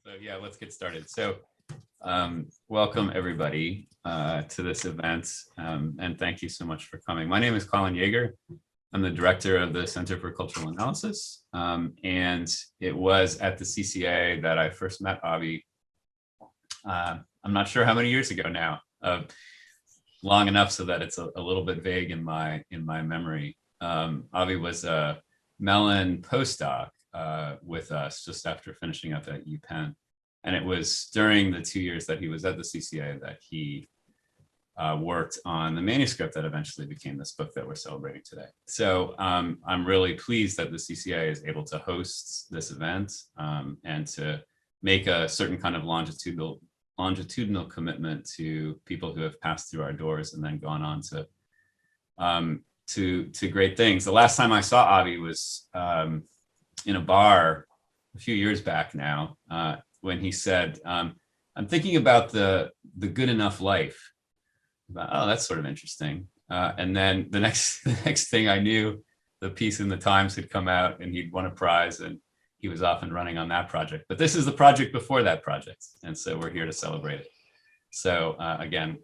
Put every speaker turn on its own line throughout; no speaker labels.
So yeah, let's get started. So welcome everybody to this event, and thank you so much for coming. My name is Colin Yeager. I'm the director of the Center for Cultural Analysis, and it was at the CCA that I first met Avi. I'm not sure how many years ago now, long enough so that it's a little bit vague in my memory. Avi was a Mellon postdoc with us just after finishing up at UPenn. And it was during the 2 years that he was at the CCA that he worked on the manuscript that eventually became this book that we're celebrating today. So I'm really pleased that the CCA is able to host this event and to make a certain kind of longitudinal commitment to people who have passed through our doors and then gone on to great things. The last time I saw Avi was in a bar a few years back now, when he said, I'm thinking about the good enough life. Oh, that's sort of interesting. And then the next thing I knew, the piece in the Times had come out and he'd won a prize and he was off and running on that project. But this is the project before that project. And so we're here to celebrate it. So again,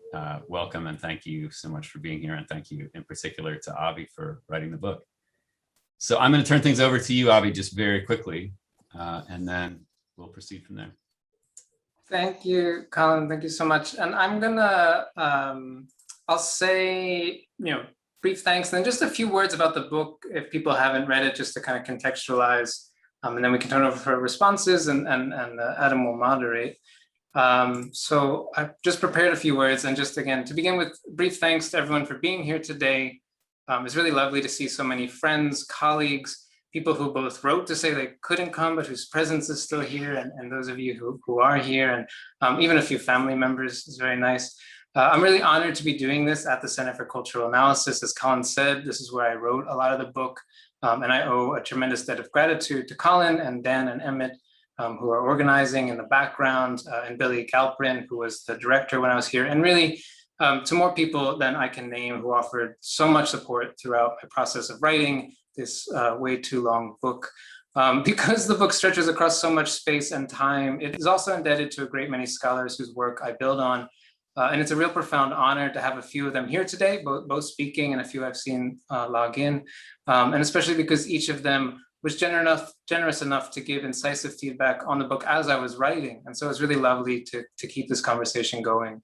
welcome and thank you so much for being here. And thank you in particular to Avi for writing the book. So I'm going to turn things over to you, Avi, just very quickly, and then we'll proceed from there.
Thank you, Colin. Thank you so much. And I'm gonna, I'll say, brief thanks, and then just a few words about the book if people haven't read it, just to kind of contextualize, and then we can turn over for responses, and Adam will moderate. So I've just prepared a few words, and just again, to begin with, brief thanks to everyone for being here today. It's really lovely to see so many friends, colleagues, people who both wrote to say they couldn't come, but whose presence is still here, and those of you who are here, and even a few family members is very nice. I'm really honored to be doing this at the Center for Cultural Analysis. As Colin said, this is where I wrote a lot of the book, and I owe a tremendous debt of gratitude to Colin and Dan and Emmett, who are organizing in the background, and Billy Galprin, who was the director when I was here, and really to more people than I can name who offered so much support throughout my process of writing this way too long book. Because the book stretches across so much space and time, it is also indebted to a great many scholars whose work I build on. And it's a real profound honor to have a few of them here today, both speaking and a few I've seen log in. And especially because each of them was generous enough to give incisive feedback on the book as I was writing. And so it's really lovely to keep this conversation going.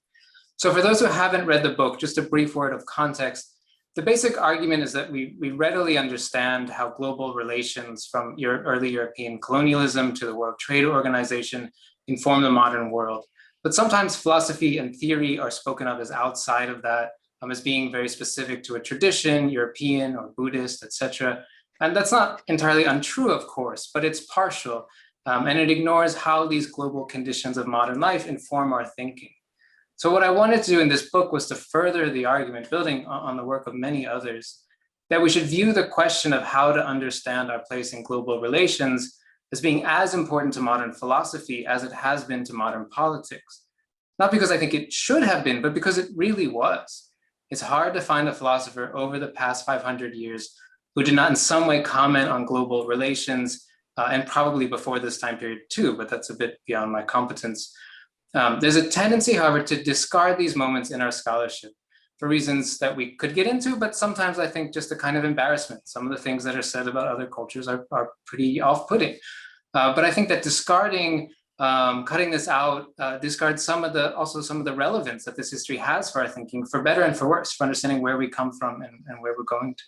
So for those who haven't read the book, just a brief word of context. The basic argument is that we readily understand how global relations from early European colonialism to the World Trade Organization inform the modern world. But sometimes philosophy and theory are spoken of as outside of that, as being very specific to a tradition, European or Buddhist, etc. And that's not entirely untrue, of course, but it's partial. And it ignores how these global conditions of modern life inform our thinking. So what I wanted to do in this book was to further the argument, building on the work of many others, that we should view the question of how to understand our place in global relations as being as important to modern philosophy as it has been to modern politics. Not because I think it should have been, but because it really was. It's hard to find a philosopher over the past 500 years who did not in some way comment on global relations, and probably before this time period too, but that's a bit beyond my competence. There's a tendency, however, to discard these moments in our scholarship for reasons that we could get into, but sometimes I think just a kind of embarrassment. Some of the things that are said about other cultures are pretty off-putting. But I think that discarding, cutting this out, discards also some of the relevance that this history has for our thinking, for better and for worse, for understanding where we come from and where we're going to.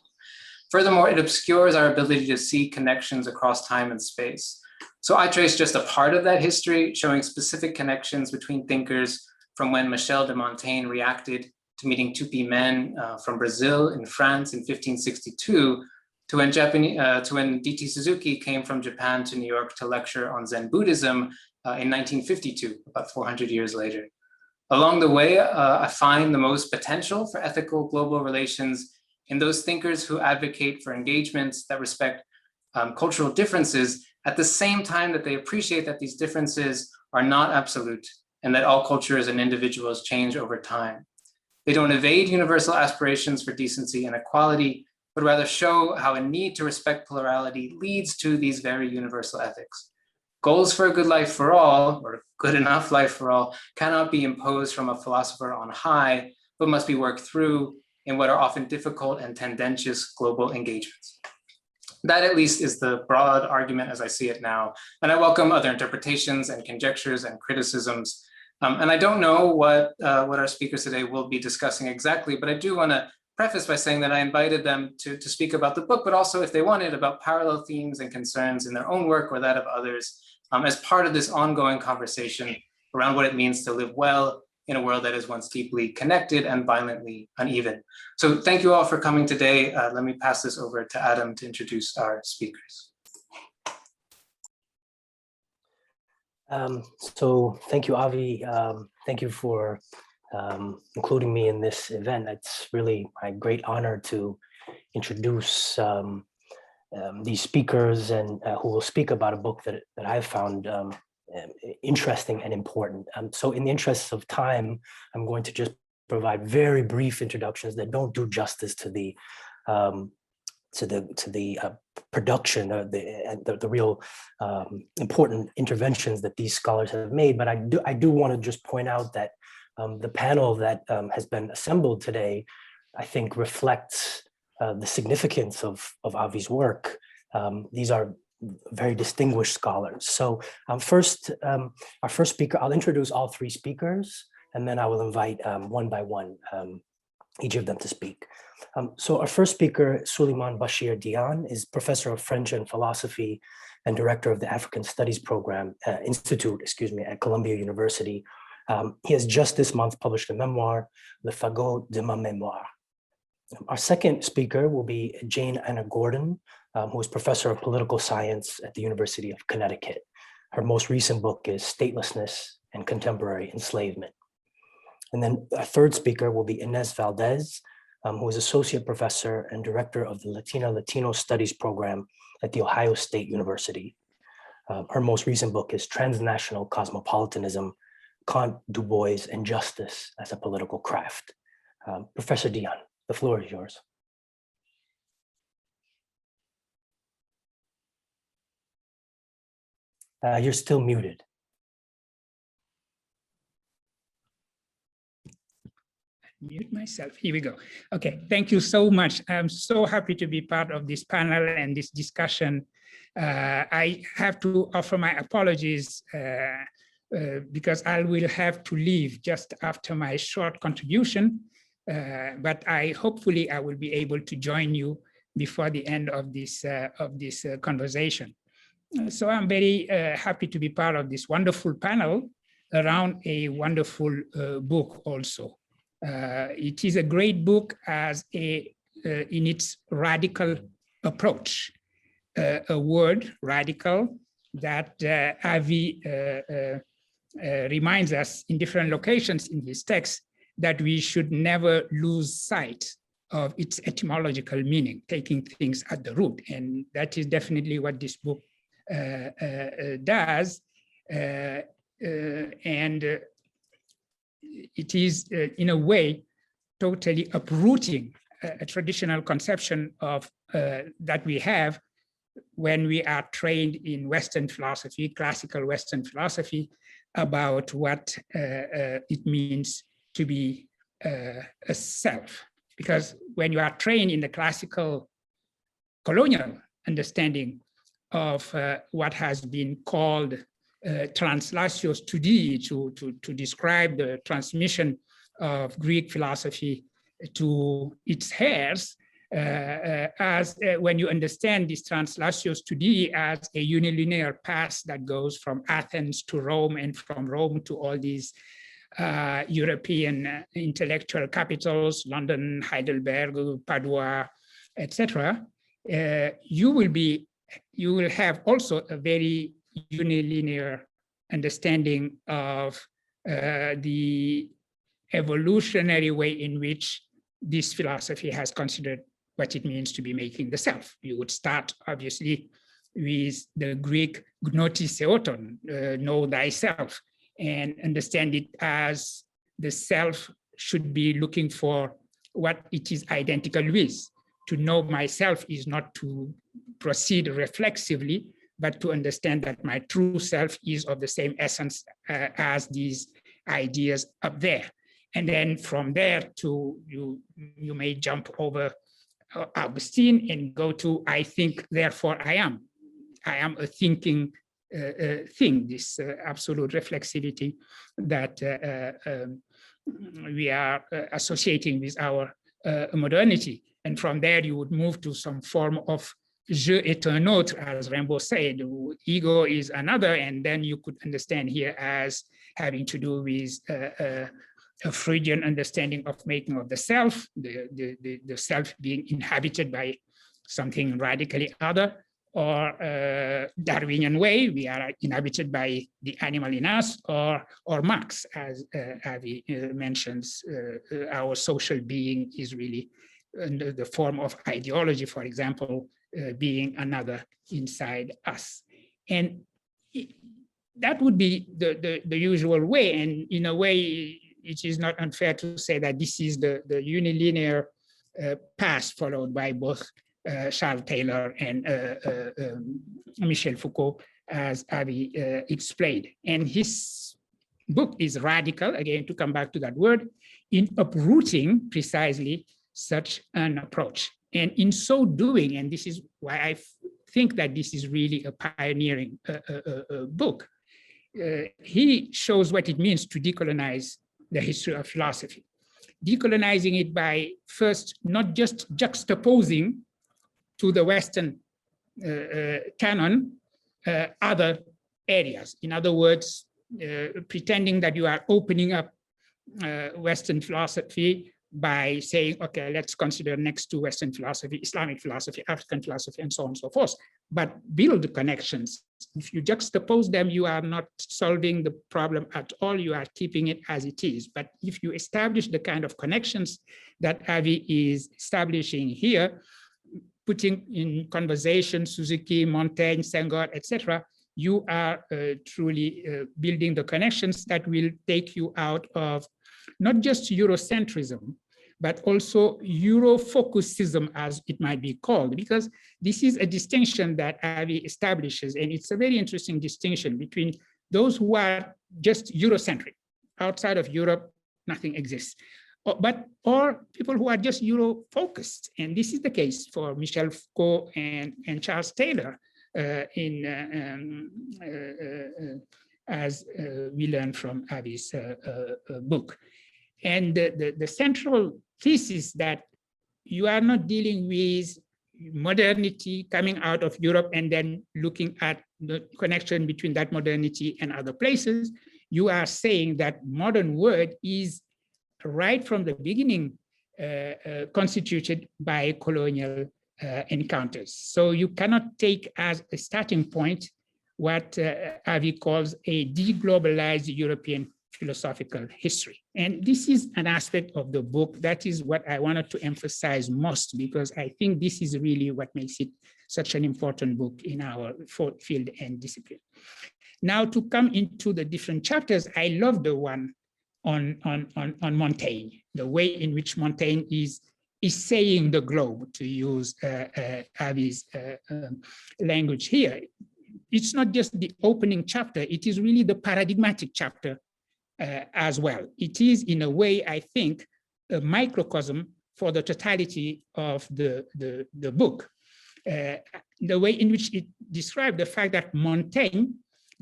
Furthermore, it obscures our ability to see connections across time and space. So I trace just a part of that history, showing specific connections between thinkers from when Michel de Montaigne reacted to meeting Tupi men from Brazil in France in 1562, to when D.T. Suzuki came from Japan to New York to lecture on Zen Buddhism in 1952, about 400 years later. Along the way, I find the most potential for ethical global relations in those thinkers who advocate for engagements that respect cultural differences at the same time that they appreciate that these differences are not absolute and that all cultures and individuals change over time. They don't evade universal aspirations for decency and equality, but rather show how a need to respect plurality leads to these very universal ethics. goals for a good life for all, or good enough life for all, cannot be imposed from a philosopher on high, but must be worked through in what are often difficult and tendentious global engagements. That at least is the broad argument as I see it now. And I welcome other interpretations and conjectures and criticisms. And I don't know what our speakers today will be discussing exactly, but I do want to preface by saying that I invited them to speak about the book, but also if they wanted about parallel themes and concerns in their own work or that of others as part of this ongoing conversation around what it means to live well in a world that is once deeply connected and violently uneven. So thank you all for coming today. Let me pass this over to Adam to introduce our speakers.
So thank you, Avi. Thank you for including me in this event. It's really my great honor to introduce these speakers and who will speak about a book that I've found interesting and important. So in the interests of time, I'm going to just provide very brief introductions that don't do justice to the production, the real important interventions that these scholars have made. But I do want to just point out that the panel that has been assembled today, I think, reflects the significance of Avi's work. These are very distinguished scholars. So our first speaker, I'll introduce all three speakers, and then I will invite one by one each of them to speak. So our first speaker, Souleymane Bachir Diagne, is professor of French and philosophy and director of the African Studies Program Institute, at Columbia University. He has just this month published a memoir, Le Fagot de ma Mémoire. Our second speaker will be Jane Anna Gordon, who is professor of political science at the University of Connecticut. Her most recent book is Statelessness and Contemporary Enslavement. And then our third speaker will be Inés Valdez, who is associate professor and director of the Latino Studies program at the Ohio State University. Her most recent book is Transnational Cosmopolitanism, Kant, Du Bois, and Justice as a Political Craft. Professor Diagne, the floor is yours. You're still muted.
Mute myself. Here we go. Okay, thank you so much. I'm so happy to be part of this panel and this discussion. I have to offer my apologies because I will have to leave just after my short contribution, but hopefully I will be able to join you before the end of this conversation. So I'm very happy to be part of this wonderful panel around a wonderful book also. It is a great book in its radical approach, a word, radical, that Avi reminds us in different locations in his text that we should never lose sight of its etymological meaning, taking things at the root. And that is definitely what this book does. And it is, in a way, totally uprooting a traditional conception of that we have when we are trained in Western philosophy, classical Western philosophy, about what it means to be a self. Because when you are trained in the classical colonial understanding of what has been called translatio studii to describe the transmission of Greek philosophy to its heirs, when you understand this translatio studii as a unilinear path that goes from Athens to Rome and from Rome to all these European intellectual capitals, London, Heidelberg, Padua, etc., you will have also a very unilinear understanding of the evolutionary way in which this philosophy has considered what it means to be making the self. You would start, obviously, with the Greek gnotis theoton, know thyself, and understand it as the self should be looking for what it is identical with. To know myself is not to proceed reflexively, but to understand that my true self is of the same essence as these ideas up there. And then from there to you may jump over Augustine and go to I think, therefore I am. I am a thinking thing, this absolute reflexivity that we are associating with our modernity. And from there, you would move to some form of je est un autre, as Rimbaud said, ego is another, and then you could understand here as having to do with a Freudian understanding of making of the self, the self being inhabited by something radically other, or Darwinian way, we are inhabited by the animal in us, or Marx, as Avi mentions, our social being is really under the form of ideology, for example, being another inside us. And that would be the usual way. And in a way, it is not unfair to say that this is the unilinear path followed by both Charles Taylor and Michel Foucault, as Avi explained. And his book is radical, again, to come back to that word, in uprooting precisely such an approach. And in so doing, and this is why I think that this is really a pioneering book, he shows what it means to decolonize the history of philosophy. Decolonizing it by first not just juxtaposing to the Western canon other areas. In other words, pretending that you are opening up Western philosophy by saying, okay, let's consider next to Western philosophy, Islamic philosophy, African philosophy, and so on and so forth, but build the connections. If you juxtapose them, you are not solving the problem at all, you are keeping it as it is. But if you establish the kind of connections that Avi is establishing here, putting in conversation Suzuki, Montaigne, Senghor, etc., you are truly building the connections that will take you out of not just Eurocentrism, but also Eurofocusism, as it might be called, because this is a distinction that Avi establishes, and it's a very interesting distinction between those who are just Eurocentric. Outside of Europe, nothing exists. Or people who are just Euro-focused. And this is the case for Michel Foucault and Charles Taylor, as we learn from Avi's book. And the central thesis that you are not dealing with modernity coming out of Europe and then looking at the connection between that modernity and other places. You are saying that modern world is right from the beginning constituted by colonial encounters. So you cannot take as a starting point what Avi calls a deglobalized European philosophical history. And this is an aspect of the book that is what I wanted to emphasize most, because I think this is really what makes it such an important book in our field and discipline. Now, to come into the different chapters, I love the one on Montaigne, the way in which Montaigne is saying the globe, to use Avi's language here. It's not just the opening chapter, it is really the paradigmatic chapter as well. It is, in a way, I think, a microcosm for the totality of the book. The way in which it described the fact that Montaigne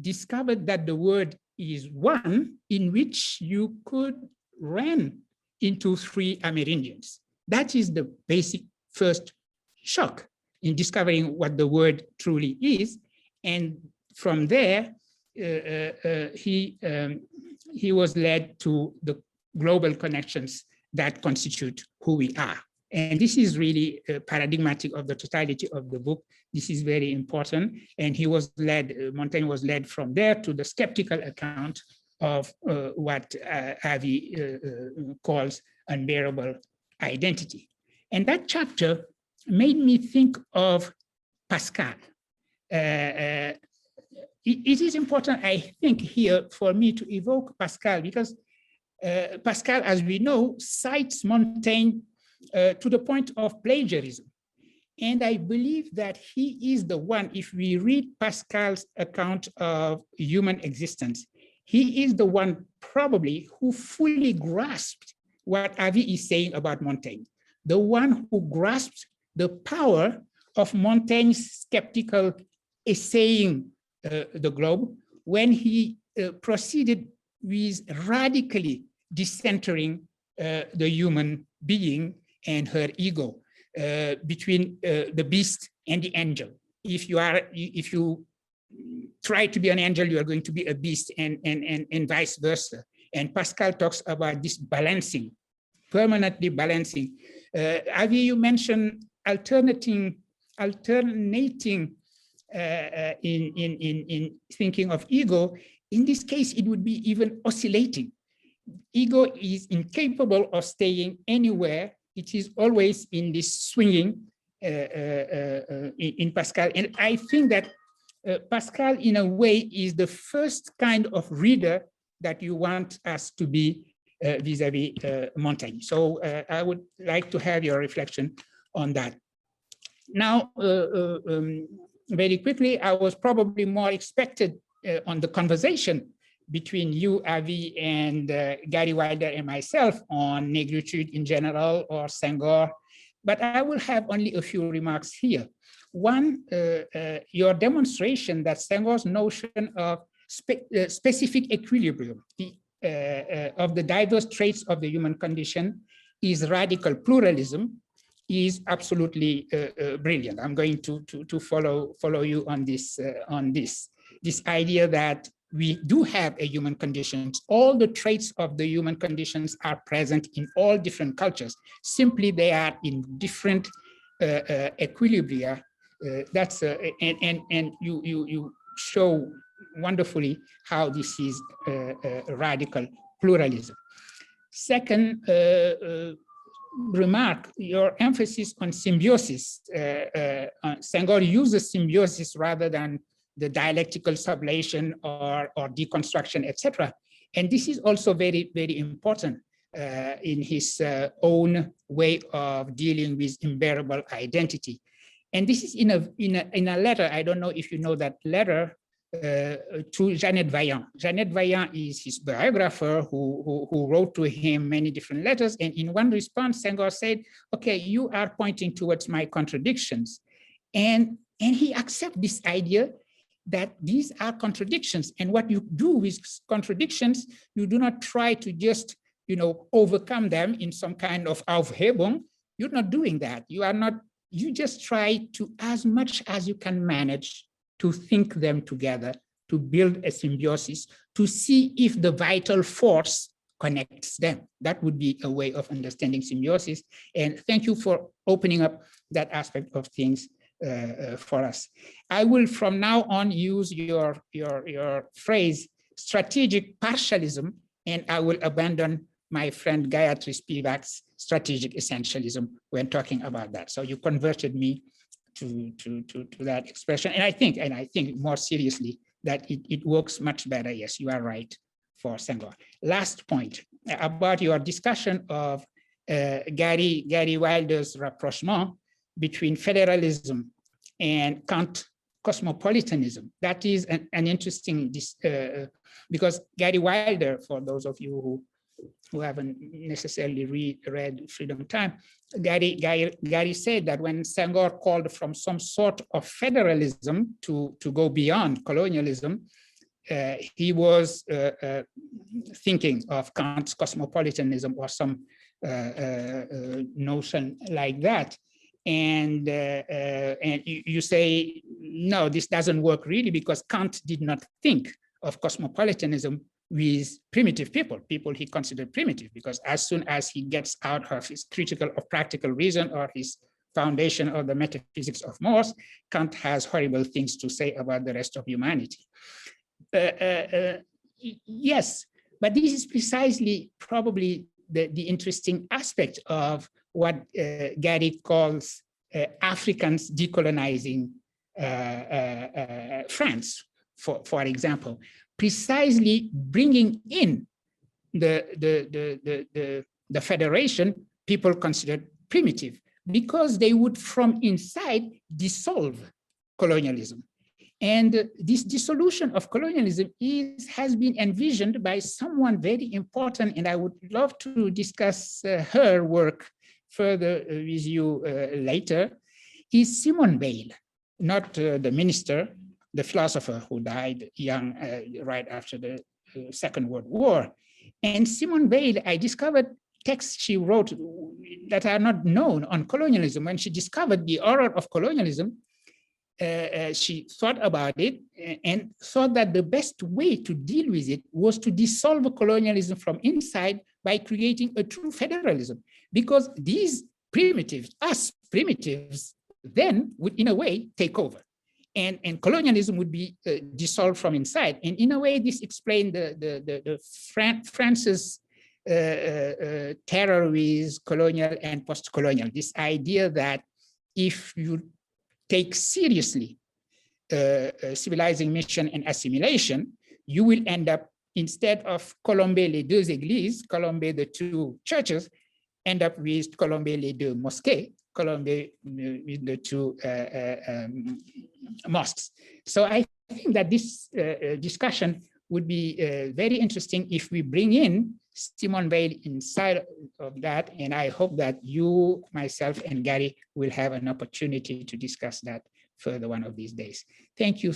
discovered that the world is one in which you could run into three Amerindians. That is the basic first shock in discovering what the word truly is. And from there, he was led to the global connections that constitute who we are. And this is really paradigmatic of the totality of the book. This is very important. And he was led, Montaigne was led from there to the skeptical account of what Avi calls unbearable identity. And that chapter made me think of Pascal. It is important, I think, here for me to evoke Pascal, because Pascal, as we know, cites Montaigne to the point of plagiarism. And I believe that he is the one, if we read Pascal's account of human existence, he is the one probably who fully grasped what Avi is saying about Montaigne, the one who grasped the power of Montaigne's skeptical essaying the globe when he proceeded with radically decentering the human being and her ego between the beast and the angel. If you try to be an angel, you are going to be a beast, and vice versa. And Pascal talks about this balancing, permanently balancing. Avi, you mentioned alternating in thinking of ego. In this case, it would be even oscillating. Ego is incapable of staying anywhere. It is always in this swinging in Pascal. And I think that Pascal, in a way, is the first kind of reader that you want us to be vis-a-vis Montaigne. So I would like to have your reflection on that. Now, very quickly, I was probably more expected on the conversation between you, Avi, and Gary Wilder and myself on negritude in general or Senghor, but I will have only a few remarks here. One, your demonstration that Senghor's notion of specific equilibrium of the diverse traits of the human condition is radical pluralism is absolutely brilliant. I'm going to follow you on this idea that we do have a human conditions. All the traits of the human conditions are present in all different cultures. Simply, they are in different equilibria. And you show wonderfully how this is radical pluralism. Second remark, your emphasis on symbiosis. Senghor uses symbiosis rather than the dialectical sublation or deconstruction, etc. And this is also very, very important in his own way of dealing with unbearable identity. And this is in a letter, I don't know if you know that letter, to Jeannette Vaillant. Jeannette Vaillant is his biographer who wrote to him many different letters. And in one response, Senghor said, okay, you are pointing towards my contradictions. And he accepts this idea that these are contradictions. And what you do with contradictions, you do not try to just, overcome them in some kind of Aufhebung. You're not doing that. You just try to, as much as you can manage, to think them together, to build a symbiosis, to see if the vital force connects them. That would be a way of understanding symbiosis. And thank you for opening up that aspect of things for us. I will from now on use your phrase, strategic partialism, and I will abandon my friend Gayatri Spivak's strategic essentialism when talking about that. So you converted me to that expression. And I think more seriously that it works much better. Yes, you are right for Senghor. Last point about your discussion of Gary Wilder's rapprochement between federalism and Kant cosmopolitanism. That is an interesting, because Gary Wilder, for those of you who haven't necessarily read Freedom Time, Gary said that when Senghor called from some sort of federalism to go beyond colonialism, he was thinking of Kant's cosmopolitanism or some notion like that. And you say, no, this doesn't work really, because Kant did not think of cosmopolitanism with primitive people he considered primitive, because as soon as he gets out of his critical of practical reason or his foundation of the metaphysics of Morse, Kant has horrible things to say about the rest of humanity. Yes, but this is precisely probably the interesting aspect of what Gary calls Africans decolonizing France, for example, precisely bringing in the federation people considered primitive, because they would from inside dissolve colonialism. And this dissolution of colonialism has been envisioned by someone very important, and I would love to discuss her work further with you later, is Simone Weil, not the minister, the philosopher who died young right after the Second World War. And Simone Weil, I discovered texts she wrote that are not known on colonialism. When she discovered the horror of colonialism, she thought about it and thought that the best way to deal with it was to dissolve colonialism from inside by creating a true federalism, because these primitives, us primitives, then would in a way take over, and colonialism would be dissolved from inside. And in a way, this explained the France's terror with colonial and post-colonial, this idea that if you take seriously civilizing mission and assimilation, you will end up, instead of colomber les deux églises, colomber the two churches, end up with colomber les deux mosquées, colomber with the two mosques. So I think that this discussion would be very interesting if we bring in Simone Weil inside of that, and I hope that you, myself, and Gary will have an opportunity to discuss that further one of these days. Thank you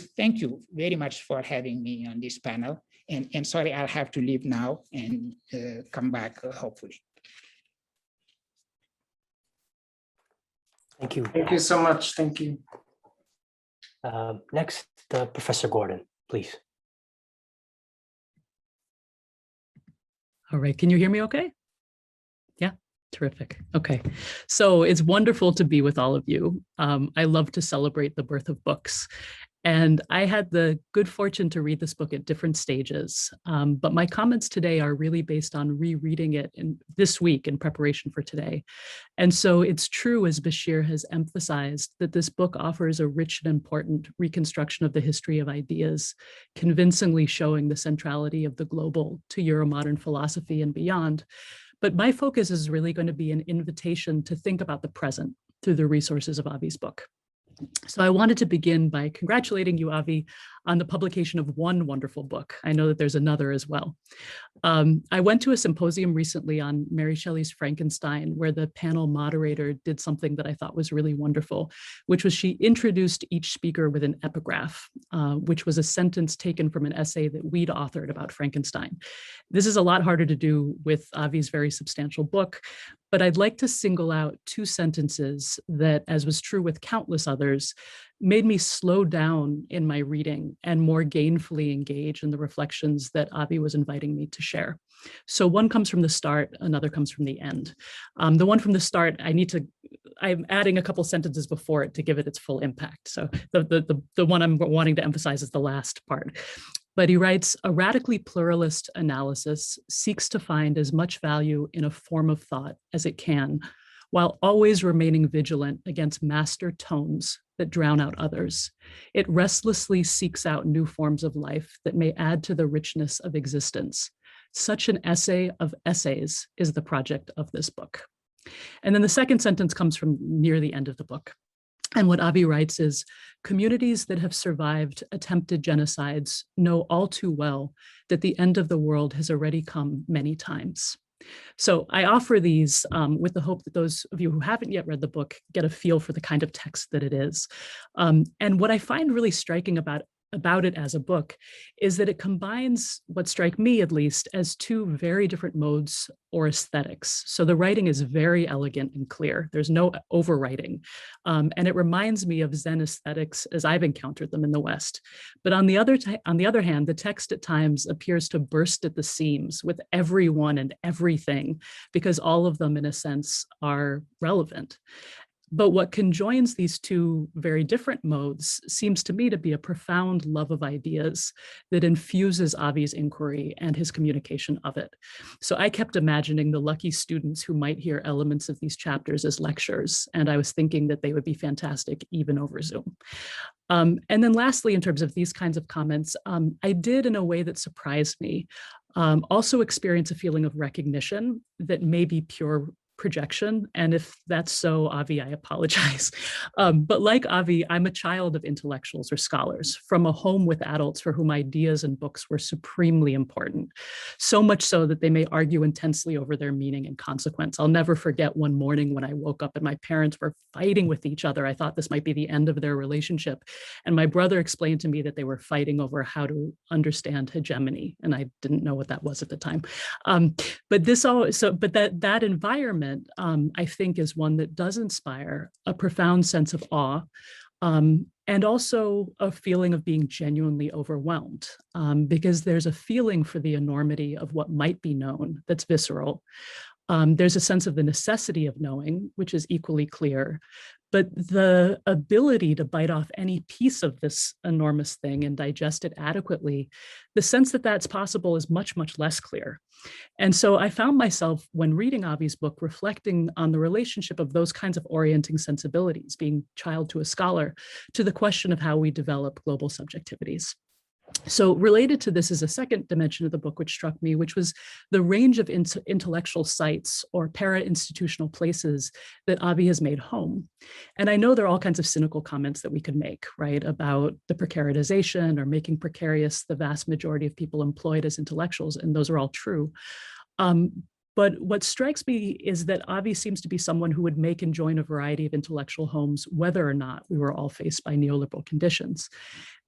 very much for having me on this panel, and sorry, I'll have to leave now and come back hopefully.
Thank you.
Thank you so much. Thank you.
Next, Professor Gordon, please.
All right, can you hear me okay? Yeah, terrific. Okay, so it's wonderful to be with all of you. I love to celebrate the birth of books. And I had the good fortune to read this book at different stages, but my comments today are really based on rereading it this week in preparation for today. And so it's true, as Bachir has emphasized, that this book offers a rich and important reconstruction of the history of ideas, convincingly showing the centrality of the global to Euromodern philosophy and beyond. But my focus is really going to be an invitation to think about the present through the resources of Avi's book. So I wanted to begin by congratulating you, Avi, on the publication of one wonderful book. I know that there's another as well. I went to a symposium recently on Mary Shelley's Frankenstein, where the panel moderator did something that I thought was really wonderful, which was she introduced each speaker with an epigraph, which was a sentence taken from an essay that we'd authored about Frankenstein. This is a lot harder to do with Avi's very substantial book, but I'd like to single out two sentences that, as was true with countless others, made me slow down in my reading and more gainfully engage in the reflections that Avi was inviting me to share. So one comes from the start, another comes from the end. The one from the start, I'm adding a couple sentences before it to give it its full impact. So the one I'm wanting to emphasize is the last part. But he writes, a radically pluralist analysis seeks to find as much value in a form of thought as it can, while always remaining vigilant against master tones that drown out others. It restlessly seeks out new forms of life that may add to the richness of existence. Such an essay of essays is the project of this book. And then the second sentence comes from near the end of the book. And what Avi writes is, communities that have survived attempted genocides know all too well that the end of the world has already come many times. So I offer these with the hope that those of you who haven't yet read the book get a feel for the kind of text that it is. And what I find really striking about it as a book is that it combines what strike me, at least, as two very different modes or aesthetics. So the writing is very elegant and clear. There's no overwriting. And it reminds me of Zen aesthetics as I've encountered them in the West. But on the other hand, the text at times appears to burst at the seams with everyone and everything, because all of them, in a sense, are relevant. But what conjoins these two very different modes seems to me to be a profound love of ideas that infuses Avi's inquiry and his communication of it. So I kept imagining the lucky students who might hear elements of these chapters as lectures, and I was thinking that they would be fantastic even over Zoom. And then lastly, in terms of these kinds of comments, I did, in a way that surprised me, also experience a feeling of recognition that may be pure projection. And if that's so, Avi, I apologize. But like Avi, I'm a child of intellectuals or scholars from a home with adults for whom ideas and books were supremely important. So much so that they may argue intensely over their meaning and consequence. I'll never forget one morning when I woke up and my parents were fighting with each other. I thought this might be the end of their relationship. And my brother explained to me that they were fighting over how to understand hegemony. And I didn't know what that was at the time. But that environment, I think, is one that does inspire a profound sense of awe, and also a feeling of being genuinely overwhelmed, because there's a feeling for the enormity of what might be known that's visceral. There's a sense of the necessity of knowing, which is equally clear, but the ability to bite off any piece of this enormous thing and digest it adequately, the sense that that's possible is much, much less clear. And so I found myself, when reading Avi's book, reflecting on the relationship of those kinds of orienting sensibilities, being child to a scholar, to the question of how we develop global subjectivities. So related to this is a second dimension of the book which struck me, which was the range of intellectual sites or para-institutional places that Avi has made home. And I know there are all kinds of cynical comments that we could make, right, about the precaritization or making precarious the vast majority of people employed as intellectuals, and those are all true. But what strikes me is that Avi seems to be someone who would make and join a variety of intellectual homes, whether or not we were all faced by neoliberal conditions.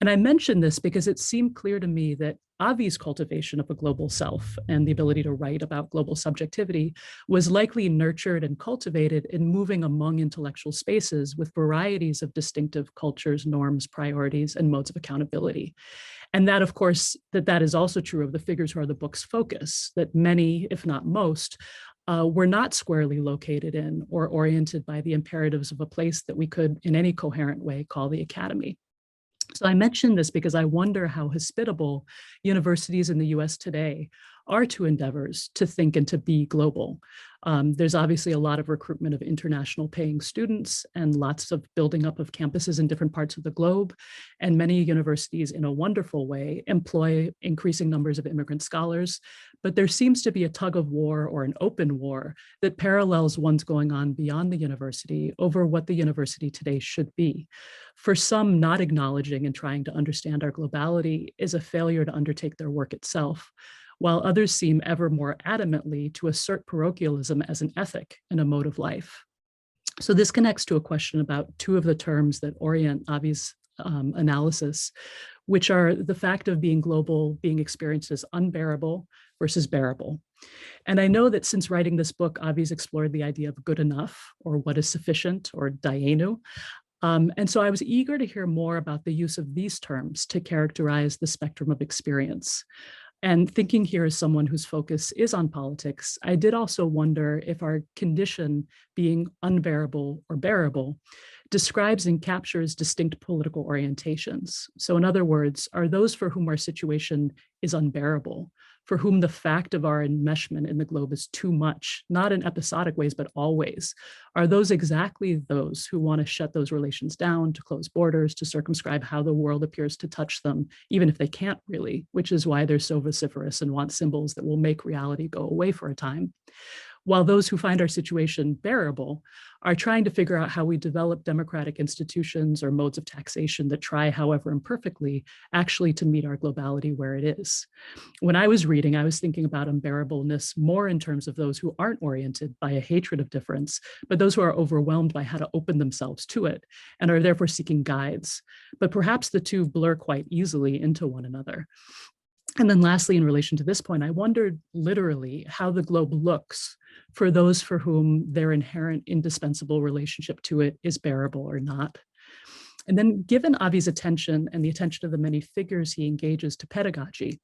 And I mention this because it seemed clear to me that Avi's cultivation of a global self and the ability to write about global subjectivity was likely nurtured and cultivated in moving among intellectual spaces with varieties of distinctive cultures, norms, priorities, and modes of accountability. And that, of course, that is also true of the figures who are the book's focus, that many, if not most, were not squarely located in or oriented by the imperatives of a place that we could, in any coherent way, call the academy. So I mention this because I wonder how hospitable universities in the US today are to endeavors to think and to be global. There's obviously a lot of recruitment of international paying students and lots of building up of campuses in different parts of the globe. And many universities, in a wonderful way, employ increasing numbers of immigrant scholars. But there seems to be a tug of war or an open war that parallels ones going on beyond the university over what the university today should be. For some, not acknowledging and trying to understand our globality is a failure to undertake their work itself, while others seem ever more adamantly to assert parochialism as an ethic and a mode of life. So this connects to a question about two of the terms that orient Avi's analysis, which are the fact of being global being experienced as unbearable versus bearable. And I know that since writing this book, Avi's explored the idea of good enough, or what is sufficient, or dayenu. And so I was eager to hear more about the use of these terms to characterize the spectrum of experience. And thinking here as someone whose focus is on politics, I did also wonder if our condition being unbearable or bearable describes and captures distinct political orientations. So in other words, are those for whom our situation is unbearable, for whom the fact of our enmeshment in the globe is too much, not in episodic ways, but always, are those exactly those who want to shut those relations down, to close borders, to circumscribe how the world appears to touch them, even if they can't really, which is why they're so vociferous and want symbols that will make reality go away for a time? While those who find our situation bearable are trying to figure out how we develop democratic institutions or modes of taxation that try, however imperfectly, actually to meet our globality where it is. When I was reading, I was thinking about unbearableness more in terms of those who aren't oriented by a hatred of difference, but those who are overwhelmed by how to open themselves to it and are therefore seeking guides. But perhaps the two blur quite easily into one another. And then lastly, in relation to this point, I wondered literally how the globe looks for those for whom their inherent indispensable relationship to it is bearable or not. And then given Avi's attention and the attention of the many figures he engages to pedagogy,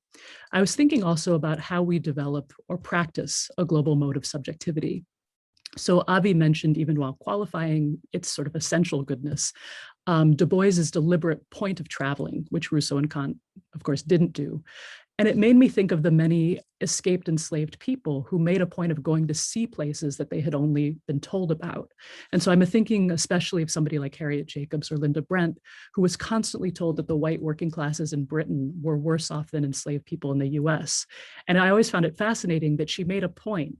I was thinking also about how we develop or practice a global mode of subjectivity. So Avi mentioned, even while qualifying its sort of essential goodness, Du Bois's deliberate point of traveling, which Rousseau and Kant, of course, didn't do. And it made me think of the many escaped enslaved people who made a point of going to see places that they had only been told about. And so I'm thinking especially of somebody like Harriet Jacobs or Linda Brent, who was constantly told that the white working classes in Britain were worse off than enslaved people in the US. And I always found it fascinating that she made a point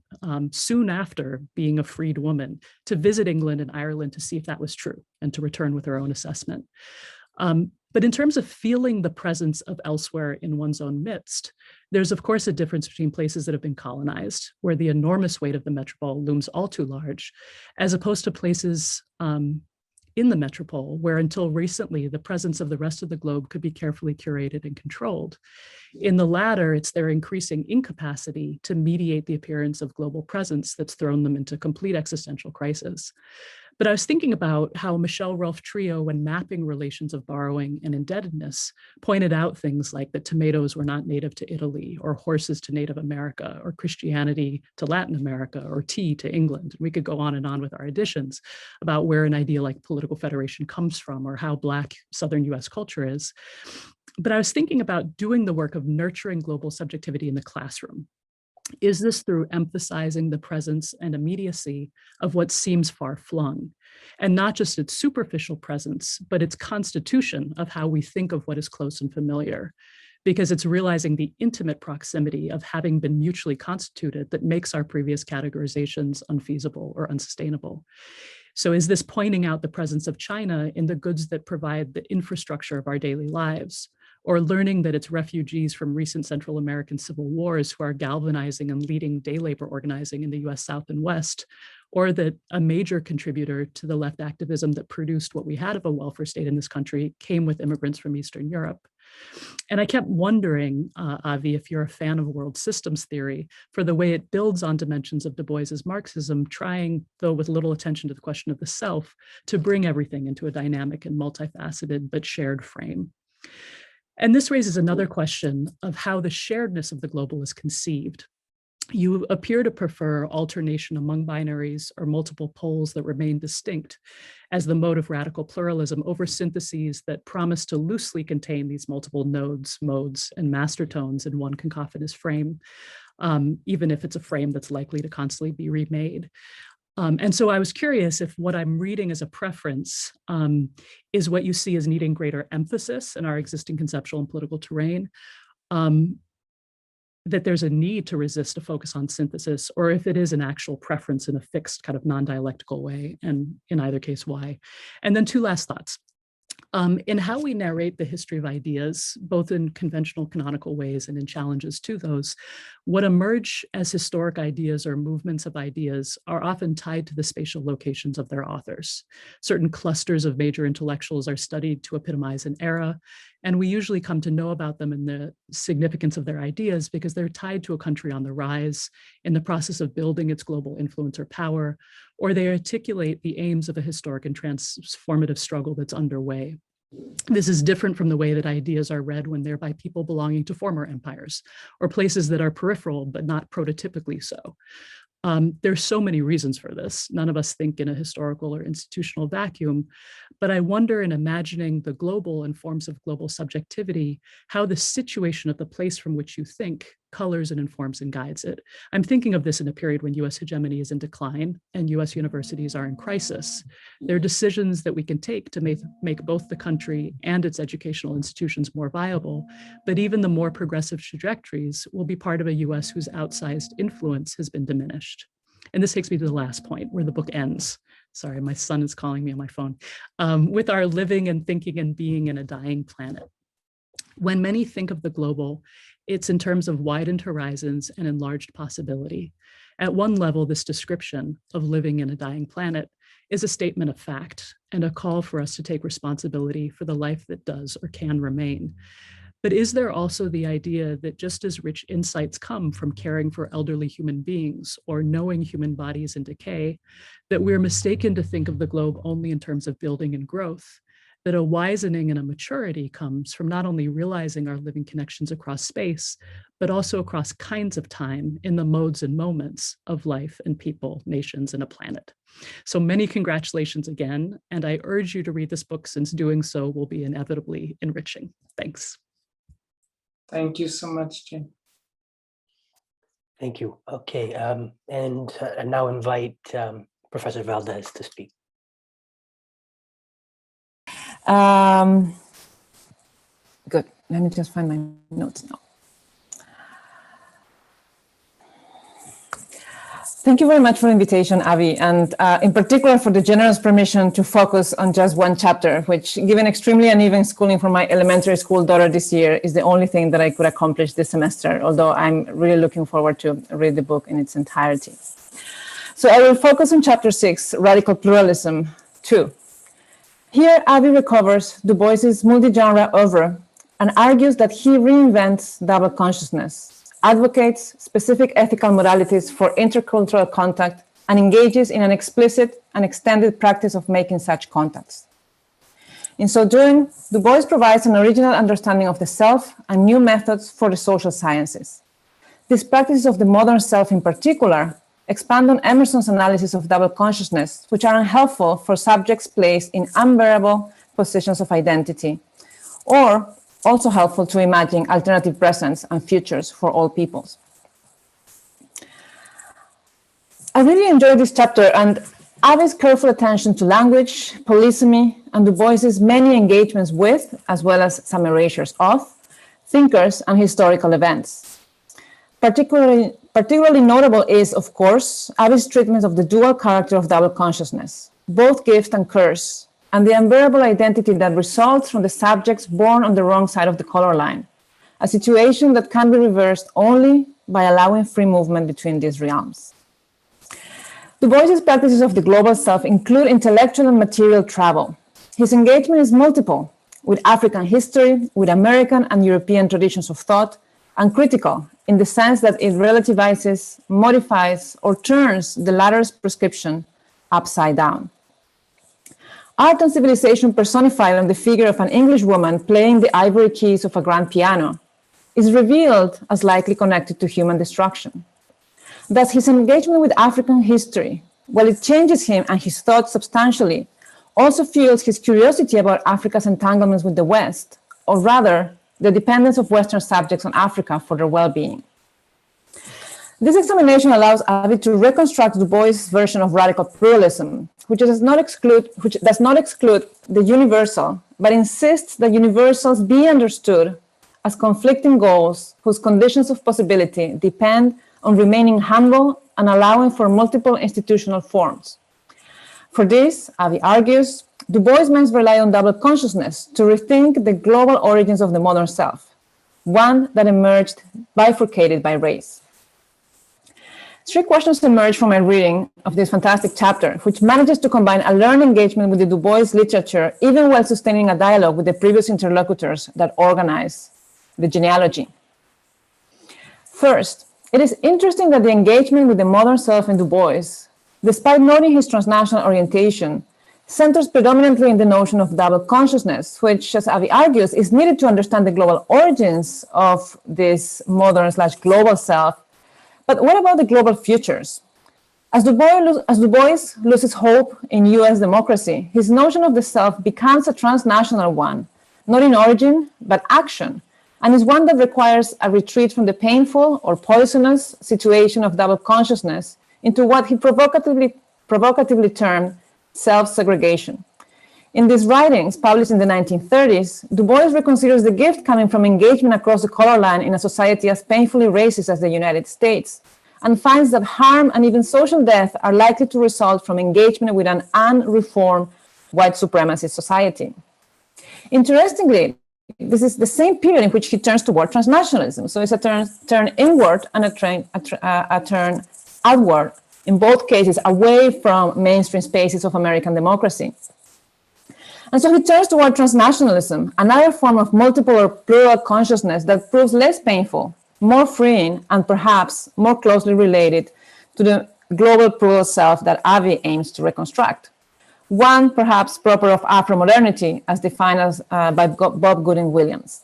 soon after being a freed woman to visit England and Ireland to see if that was true and to return with her own assessment. But in terms of feeling the presence of elsewhere in one's own midst, there's of course a difference between places that have been colonized, where the enormous weight of the metropole looms all too large, as opposed to places in the metropole, where until recently, the presence of the rest of the globe could be carefully curated and controlled. In the latter, it's their increasing incapacity to mediate the appearance of global presence that's thrown them into complete existential crisis. But I was thinking about how Michel Rolfe Trio, when mapping relations of borrowing and indebtedness, pointed out things like that tomatoes were not native to Italy, or horses to Native America, or Christianity to Latin America, or tea to England. We could go on with our additions about where an idea like political federation comes from, or how Black Southern US culture is. But I was thinking about doing the work of nurturing global subjectivity in the classroom. Is this through emphasizing the presence and immediacy of what seems far-flung, and not just its superficial presence, but its constitution of how we think of what is close and familiar? Because it's realizing the intimate proximity of having been mutually constituted that makes our previous categorizations unfeasible or unsustainable. So is this pointing out the presence of China in the goods that provide the infrastructure of our daily lives? Or learning that it's refugees from recent Central American civil wars who are galvanizing and leading day labor organizing in the US South and West, or that a major contributor to the left activism that produced what we had of a welfare state in this country came with immigrants from Eastern Europe. And I kept wondering, Avi, if you're a fan of world systems theory, for the way it builds on dimensions of Du Bois's Marxism, trying, though with little attention to the question of the self, to bring everything into a dynamic and multifaceted but shared frame. And this raises another question of how the sharedness of the global is conceived. You appear to prefer alternation among binaries or multiple poles that remain distinct as the mode of radical pluralism over syntheses that promise to loosely contain these multiple nodes, modes, and master tones in one cacophonous frame, even if it's a frame that's likely to constantly be remade. And so I was curious if what I'm reading as a preference is what you see as needing greater emphasis in our existing conceptual and political terrain, that there's a need to resist a focus on synthesis, or if it is an actual preference in a fixed kind of non-dialectical way, and in either case, why. And then two last thoughts. In how we narrate the history of ideas, both in conventional canonical ways and in challenges to those, what emerge as historic ideas or movements of ideas are often tied to the spatial locations of their authors. Certain clusters of major intellectuals are studied to epitomize an era, and we usually come to know about them and the significance of their ideas because they're tied to a country on the rise, in the process of building its global influence or power, or they articulate the aims of a historic and transformative struggle that's underway. This is different from the way that ideas are read when they're by people belonging to former empires or places that are peripheral but not prototypically so. There's so many reasons for this. None of us think in a historical or institutional vacuum, but I wonder, in imagining the global and forms of global subjectivity, how the situation of the place from which you think colors and informs and guides it. I'm thinking of this in a period when US hegemony is in decline and US universities are in crisis. There are decisions that we can take to make both the country and its educational institutions more viable, but even the more progressive trajectories will be part of a US whose outsized influence has been diminished. And this takes me to the last point where the book ends. Sorry, my son is calling me on my phone. With our living and thinking and being in a dying planet. When many think of the global, it's in terms of widened horizons and enlarged possibility. At one level, this description of living in a dying planet is a statement of fact and a call for us to take responsibility for the life that does or can remain. But is there also the idea that just as rich insights come from caring for elderly human beings or knowing human bodies in decay, that we're mistaken to think of the globe only in terms of building and growth, that a wisening and a maturity comes from not only realizing our living connections across space, but also across kinds of time in the modes and moments of life and people, nations, and a planet. So many congratulations again, and I urge you to read this book since doing so will be inevitably enriching. Thanks.
Thank you so much, Jane.
Thank you. Okay, and I now invite Professor Valdez to speak.
Good. Let me just find my notes now. Thank you very much for the invitation, Avi, and in particular for the generous permission to focus on just one chapter, which, given extremely uneven schooling for my elementary school daughter this year, is the only thing that I could accomplish this semester, although I'm really looking forward to read the book in its entirety. So I will focus on chapter 6, Radical Pluralism 2. Here, Avi recovers Du Bois's multi-genre oeuvre and argues that he reinvents double consciousness, advocates specific ethical modalities for intercultural contact, and engages in an explicit and extended practice of making such contacts. In so doing, Du Bois provides an original understanding of the self and new methods for the social sciences. These practices of the modern self in particular expand on Emerson's analysis of double consciousness, which are unhelpful for subjects placed in unbearable positions of identity, or also helpful to imagine alternative presents and futures for all peoples. I really enjoyed this chapter and Avi's careful attention to language, polysemy, and Du Bois's many engagements with, as well as some erasures of, thinkers and historical events. Particularly notable is, of course, Avi's treatment of the dual character of double consciousness, both gift and curse, and the unbearable identity that results from the subjects born on the wrong side of the color line, a situation that can be reversed only by allowing free movement between these realms. Du Bois's practices of the global self include intellectual and material travel. His engagement is multiple, with African history, with American and European traditions of thought, and critical in the sense that it relativizes, modifies, or turns the latter's prescription upside down. Art and civilization personified on the figure of an English woman playing the ivory keys of a grand piano is revealed as likely connected to human destruction. Thus, his engagement with African history, while it changes him and his thoughts substantially, also fuels his curiosity about Africa's entanglements with the West, or rather, the dependence of Western subjects on Africa for their well-being. This examination allows Avi to reconstruct Du Bois' version of radical pluralism, which does not exclude the universal, but insists that universals be understood as conflicting goals whose conditions of possibility depend on remaining humble and allowing for multiple institutional forms. For this, Avi argues, Du Bois must rely on double consciousness to rethink the global origins of the modern self, one that emerged bifurcated by race. Three questions emerge from my reading of this fantastic chapter, which manages to combine a learned engagement with the Du Bois literature, even while sustaining a dialogue with the previous interlocutors that organize the genealogy. First, it is interesting that the engagement with the modern self in Du Bois, despite noting his transnational orientation, centers predominantly in the notion of double consciousness, which, as Avi argues, is needed to understand the global origins of this modern/global self. But what about the global futures? As Du Bois loses hope in US democracy, his notion of the self becomes a transnational one, not in origin, but action, and is one that requires a retreat from the painful or poisonous situation of double consciousness into what he provocatively termed self-segregation. In these writings, published in the 1930s, Du Bois reconsiders the gift coming from engagement across the color line in a society as painfully racist as the United States, and finds that harm and even social death are likely to result from engagement with an unreformed white supremacist society. Interestingly, this is the same period in which he turns toward transnationalism. So it's a turn inward and a turn outward, in both cases away from mainstream spaces of American democracy. And so he turns toward transnationalism, another form of multiple or plural consciousness that proves less painful, more freeing, and perhaps more closely related to the global plural self that Avi aims to reconstruct. One perhaps proper of Afro-modernity, as defined by Bob Gooding-Williams.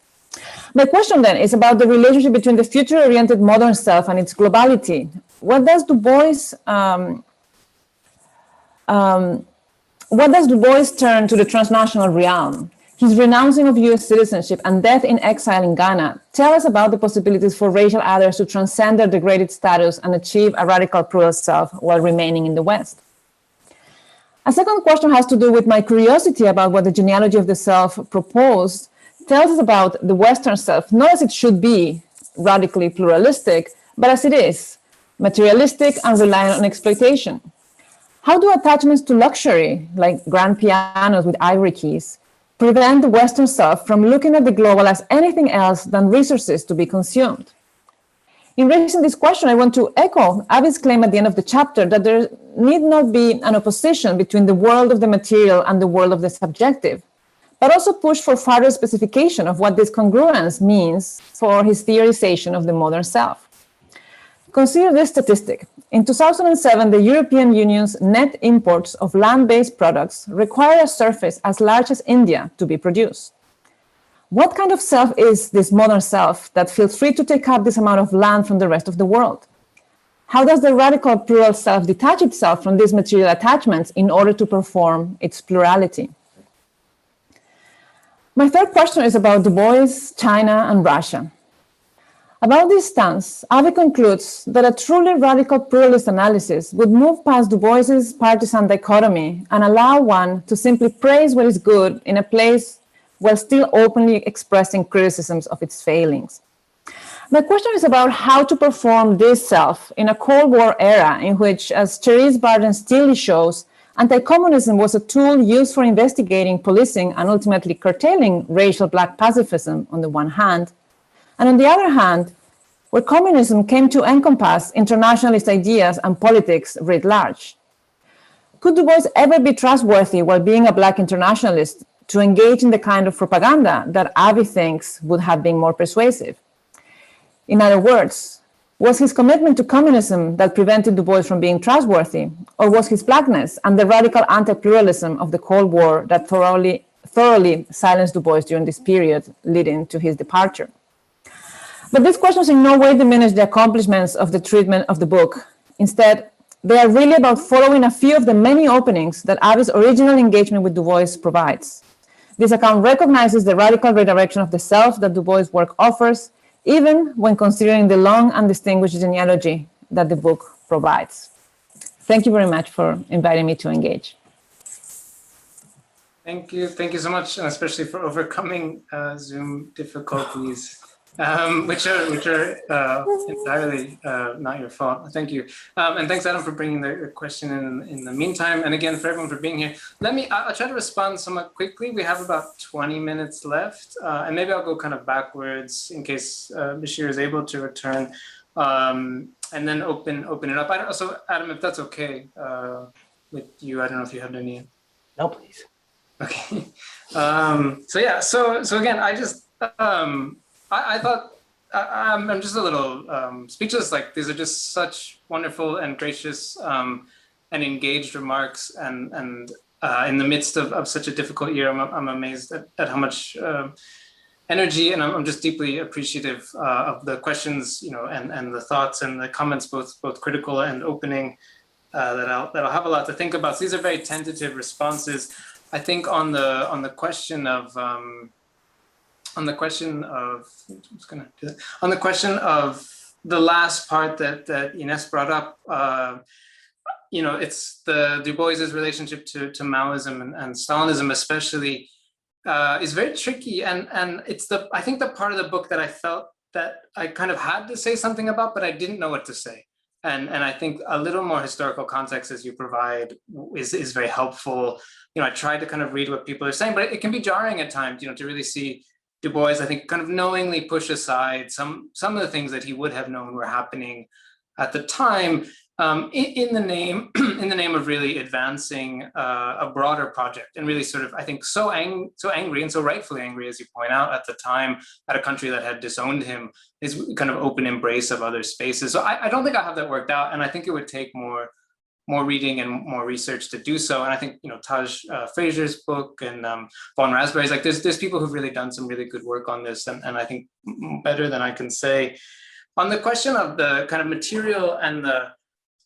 My question then is about the relationship between the future-oriented modern self and its globality. What does Du Bois turn to the transnational realm? his renouncing of US citizenship and death in exile in Ghana tell us about the possibilities for racial others to transcend their degraded status and achieve a radical plural self while remaining in the West. A second question has to do with my curiosity about what the genealogy of the self proposed tells us about the Western self, not as it should be, radically pluralistic, but as it is, materialistic and reliant on exploitation. How do attachments to luxury, like grand pianos with ivory keys, prevent the Western self from looking at the global as anything else than resources to be consumed? In raising this question, I want to echo Avi's claim at the end of the chapter that there need not be an opposition between the world of the material and the world of the subjective, but also push for further specification of what this congruence means for his theorization of the modern self. Consider this statistic. In 2007, the European Union's net imports of land-based products require a surface as large as India to be produced. What kind of self is this modern self that feels free to take up this amount of land from the rest of the world? How does the radical plural self detach itself from these material attachments in order to perform its plurality? My third question is about Du Bois, China, and Russia. About this stance, Avi concludes that a truly radical pluralist analysis would move past Du Bois's partisan dichotomy and allow one to simply praise what is good in a place while still openly expressing criticisms of its failings. My question is about how to perform this self in a Cold War era in which, as Cherise Barden-Steele shows, anti-communism was a tool used for investigating, policing, and ultimately curtailing racial Black pacifism on the one hand, and on the other hand, where communism came to encompass internationalist ideas and politics writ large. Could Du Bois ever be trustworthy while being a Black internationalist to engage in the kind of propaganda that Avi thinks would have been more persuasive? In other words, was his commitment to communism that prevented Du Bois from being trustworthy, or was his Blackness and the radical anti-pluralism of the Cold War that thoroughly silenced Du Bois during this period leading to his departure? But these questions in no way diminish the accomplishments of the treatment of the book. Instead, they are really about following a few of the many openings that Avi's original engagement with Du Bois provides. This account recognizes the radical redirection of the self that Du Bois' work offers, even when considering the long and distinguished genealogy that the book provides. Thank you very much for inviting me to engage.
Thank you so much, and especially for overcoming Zoom difficulties. Which are entirely not your fault. Thank you. And thanks, Adam, for bringing the question in the meantime. And again, for everyone for being here. I'll try to respond somewhat quickly. We have about 20 minutes left. And maybe I'll go kind of backwards in case Bashir is able to return. And then open it up. So Adam, if that's okay with you, I don't know if you have any.
No, please.
Okay. So again, I just, I thought I'm just a little speechless. Like, these are just such wonderful and gracious and engaged remarks, and in the midst of such a difficult year, I'm amazed at how much energy, and I'm just deeply appreciative of the questions, and the thoughts and the comments, both critical and opening, that'll have a lot to think about. So these are very tentative responses. I think on the question of the last part that Inés brought up, it's the Du Bois's relationship to Maoism and Stalinism especially is very tricky, and it's I think the part of the book that I felt that I kind of had to say something about, but I didn't know what to say. And I think a little more historical context as you provide is very helpful. I tried to kind of read what people are saying, but it can be jarring at times, to really see Du Bois, I think, kind of knowingly push aside some of the things that he would have known were happening at the time, in the name of really advancing a broader project, and really sort of, I think, so angry and so rightfully angry, as you point out, at the time, at a country that had disowned him, his kind of open embrace of other spaces. So I don't think I have that worked out, and I think it would take more reading and more research to do so. And I think, Taj Fraser's book and Von Raspberry's, like, there's people who've really done some really good work on this, and I think better than I can say. On the question of the kind of material and the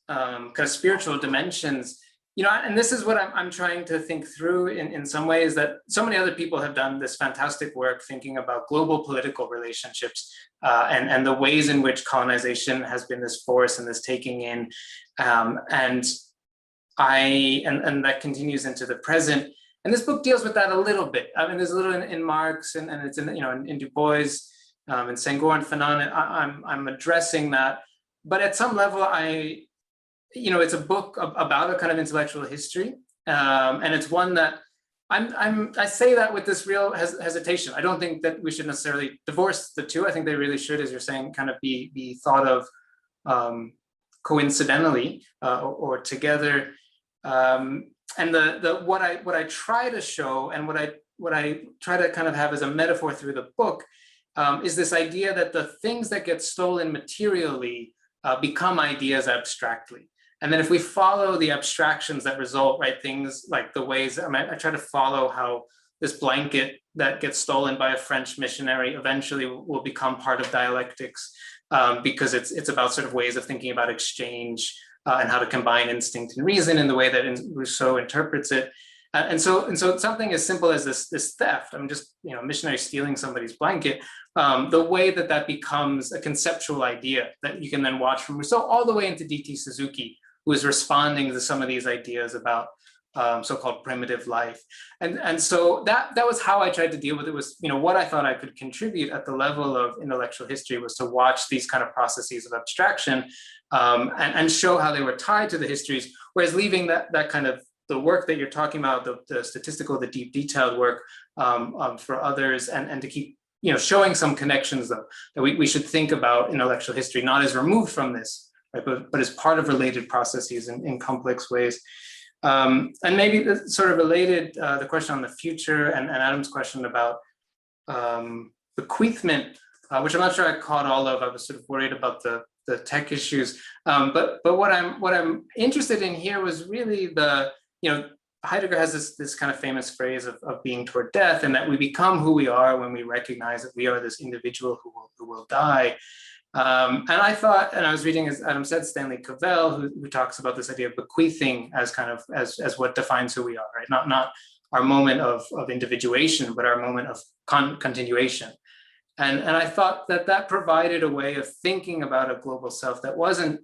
kind of spiritual dimensions, and this is what I'm trying to think through in some ways, that so many other people have done this fantastic work thinking about global political relationships and the ways in which colonization has been this force and this taking in, and that continues into the present. And this book deals with that a little bit. I mean, there's a little in Marx, and it's in Du Bois, and Senghor and Fanon. I'm addressing that, but at some level, it's a book about a kind of intellectual history, and it's one that I say that with this real hesitation. I don't think that we should necessarily divorce the two. I think they really should, as you're saying, kind of be thought of coincidentally or together. And what I try to show, and what I try to kind of have as a metaphor through the book, is this idea that the things that get stolen materially become ideas abstractly. And then if we follow the abstractions that result, right, things like the ways, I try to follow how this blanket that gets stolen by a French missionary eventually will become part of dialectics, because it's about sort of ways of thinking about exchange and how to combine instinct and reason in the way that Rousseau interprets it. And so something as simple as this theft, I'm just, missionary stealing somebody's blanket, the way that becomes a conceptual idea that you can then watch from Rousseau all the way into D.T. Suzuki, who is responding to some of these ideas about so-called primitive life. And so that was how I tried to deal with it, was, what I thought I could contribute at the level of intellectual history was to watch these kind of processes of abstraction and show how they were tied to the histories, whereas leaving that kind of the work that you're talking about, the statistical, the deep detailed work for others, and to keep showing some connections, though, that we should think about intellectual history not as removed from this, right, but as part of related processes in complex ways. And maybe sort of related, the question on the future and Adam's question about bequeathment, which I'm not sure I caught all of. I was sort of worried about the tech issues, but what I'm interested in here was really Heidegger has this kind of famous phrase of being toward death, and that we become who we are when we recognize that we are this individual who will die. And I thought, and I was reading, as Adam said, Stanley Cavell, who talks about this idea of bequeathing as kind of as what defines who we are, right? Not our moment of individuation, but our moment of continuation. And I thought that provided a way of thinking about a global self that wasn't,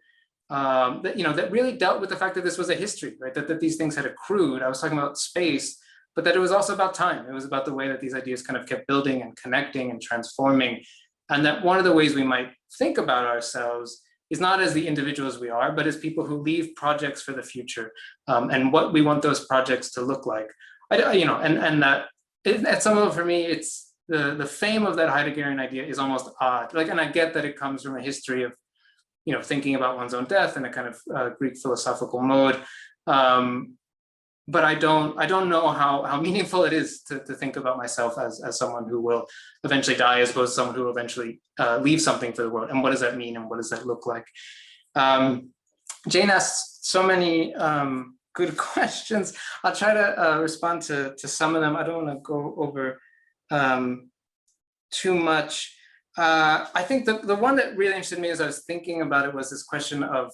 that really dealt with the fact that this was a history, right? That these things had accrued. I was talking about space, but that it was also about time. It was about the way that these ideas kind of kept building and connecting and transforming. And that one of the ways we might think about ourselves is not as the individuals we are, but as people who leave projects for the future, and what we want those projects to look like. And that at some level for me, it's the fame of that Heideggerian idea is almost odd. And I get that it comes from a history of, thinking about one's own death in a kind of Greek philosophical mode. But I don't know how meaningful it is to think about myself as someone who will eventually die, as opposed to someone who will eventually leave something for the world. And what does that mean? And what does that look like? Jane asked so many good questions. I'll try to respond to some of them. I don't want to go over too much. I think the one that really interested me as I was thinking about it was this question of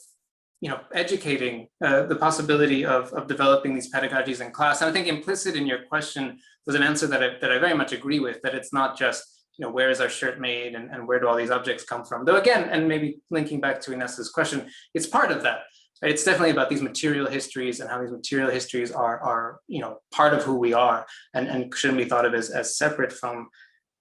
educating, the possibility of developing these pedagogies in class. And I think implicit in your question was an answer that I very much agree with, that it's not just, where is our shirt made and where do all these objects come from? Though again, and maybe linking back to Inés's question, it's part of that. Right? It's definitely about these material histories and how these material histories are part of who we are and shouldn't be thought of as separate from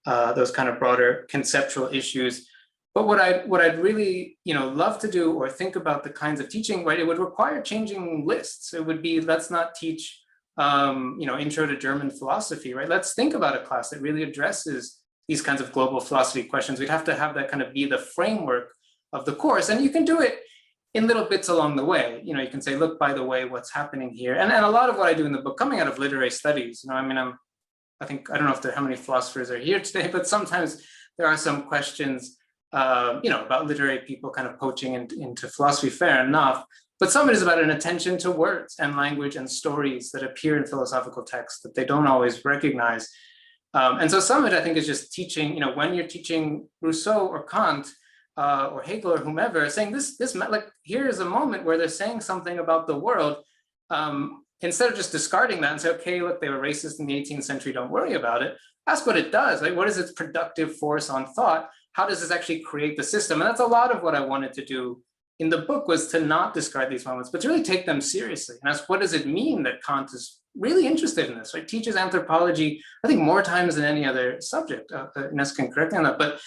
those kind of broader conceptual issues. But what I'd really love to do or think about the kinds of teaching, right? It would require changing lists. It would be, let's not teach intro to German philosophy, right? Let's think about a class that really addresses these kinds of global philosophy questions. We'd have to have that kind of be the framework of the course, and you can do it in little bits along the way. You can say, look, by the way, what's happening here, and a lot of what I do in the book, coming out of literary studies. I don't know how many philosophers are here today, but sometimes there are some questions about literary people kind of poaching into philosophy, fair enough. But some of it is about an attention to words and language and stories that appear in philosophical texts that they don't always recognize. And so some of it, I think, is just teaching, when you're teaching Rousseau or Kant or Hegel or whomever, saying this like, here is a moment where they're saying something about the world instead of just discarding that and say, okay, look, they were racist in the 18th century, don't worry about it. Ask what it does, right? What is its productive force on thought? How does this actually create the system? And that's a lot of what I wanted to do in the book, was to not discard these moments, but to really take them seriously. And ask, what does it mean that Kant is really interested in this, right? Teaches anthropology, I think, more times than any other subject. Inés can correct me on that, but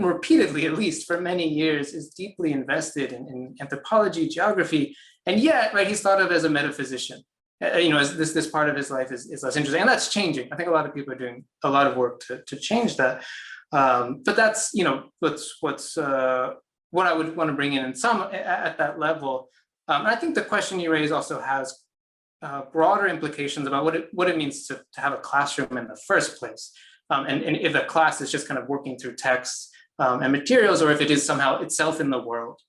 repeatedly, at least for many years, is deeply invested in anthropology, geography, and yet, right, he's thought of as a metaphysician. As this part of his life is less interesting, and that's changing. I think a lot of people are doing a lot of work to change that. But that's what I would want to bring in some at that level. And I think the question you raise also has broader implications about what it means to have a classroom in the first place. And if a class is just kind of working through texts and materials, or if it is somehow itself in the world.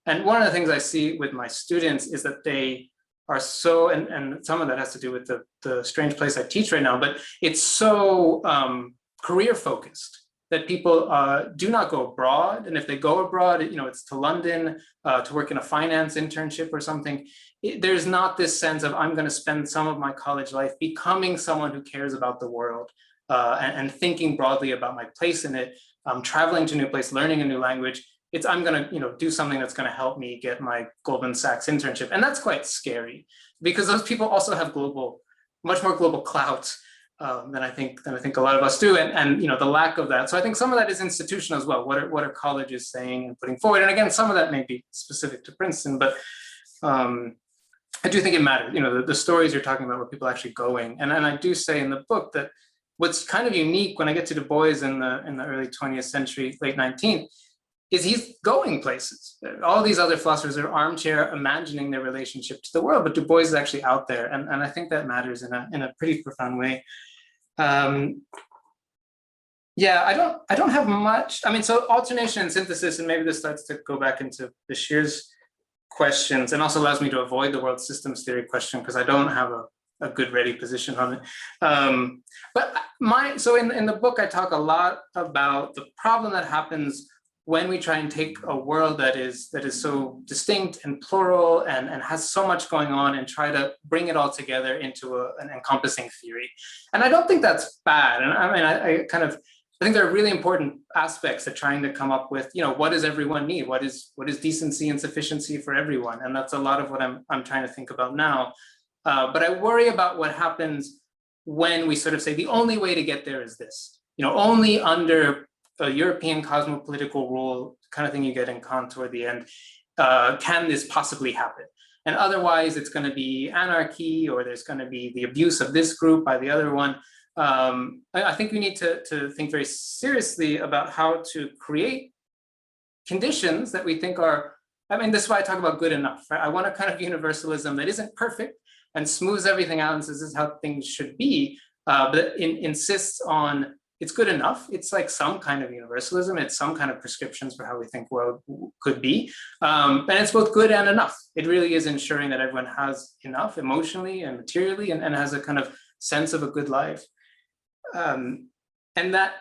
And one of the things I see with my students is that they are so, and some of that has to do with the strange place I teach right now, but it's so career focused that people do not go abroad. And if they go abroad, it's to London to work in a finance internship or something. There's not this sense of, I'm going to spend some of my college life becoming someone who cares about the world and thinking broadly about my place in it, traveling to a new place, learning a new language. It's, I'm going to do something that's going to help me get my Goldman Sachs internship. And that's quite scary, because those people also have much more global clout than I think a lot of us do, and the lack of that. So I think some of that is institutional as well. What are colleges saying and putting forward? And again, some of that may be specific to Princeton, but I do think it matters. The stories you're talking about, where people are actually going, and I do say in the book that what's kind of unique when I get to Du Bois in the early 20th century, late 19th, is he's going places. All these other philosophers are armchair imagining their relationship to the world, but Du Bois is actually out there, and I think that matters in a pretty profound way. Yeah, I don't have much. I mean, so alternation and synthesis, and maybe this starts to go back into Bashir's questions, and also allows me to avoid the world systems theory question, because I don't have a good ready position on it. So in the book, I talk a lot about the problem that happens when we try and take a world that is so distinct and plural and has so much going on, and try to bring it all together into an encompassing theory. And I don't think that's bad. And I mean, I think there are really important aspects of trying to come up with, what does everyone need? What is decency and sufficiency for everyone? And that's a lot of what I'm trying to think about now. But I worry about what happens when we sort of say the only way to get there is this, only under a European cosmopolitical rule, kind of thing you get in Kant toward the end, can this possibly happen? And otherwise it's going to be anarchy, or there's going to be the abuse of this group by the other one. I think we need to think very seriously about how to create conditions that we think are, I mean, this is why I talk about good enough, right? I want a kind of universalism that isn't perfect and smooths everything out and says this is how things should be, but insists on it's good enough. It's like some kind of universalism. It's some kind of prescriptions for how we think world could be. And it's both good and enough. It really is ensuring that everyone has enough emotionally and materially, and has a kind of sense of a good life. And that,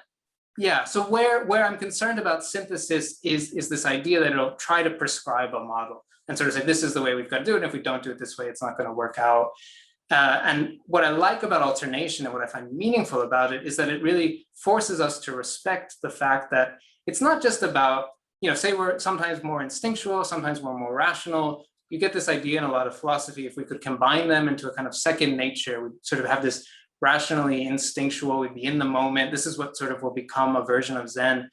yeah, so where I'm concerned about synthesis is this idea that it'll try to prescribe a model and sort of say, this is the way we've got to do it. And if we don't do it this way, it's not going to work out. And what I like about alternation, and what I find meaningful about it, is that it really forces us to respect the fact that it's not just about, say we're sometimes more instinctual, sometimes we're more rational. You get this idea in a lot of philosophy, if we could combine them into a kind of second nature, we sort of have this rationally instinctual, we'd be in the moment. This is what sort of will become a version of Zen.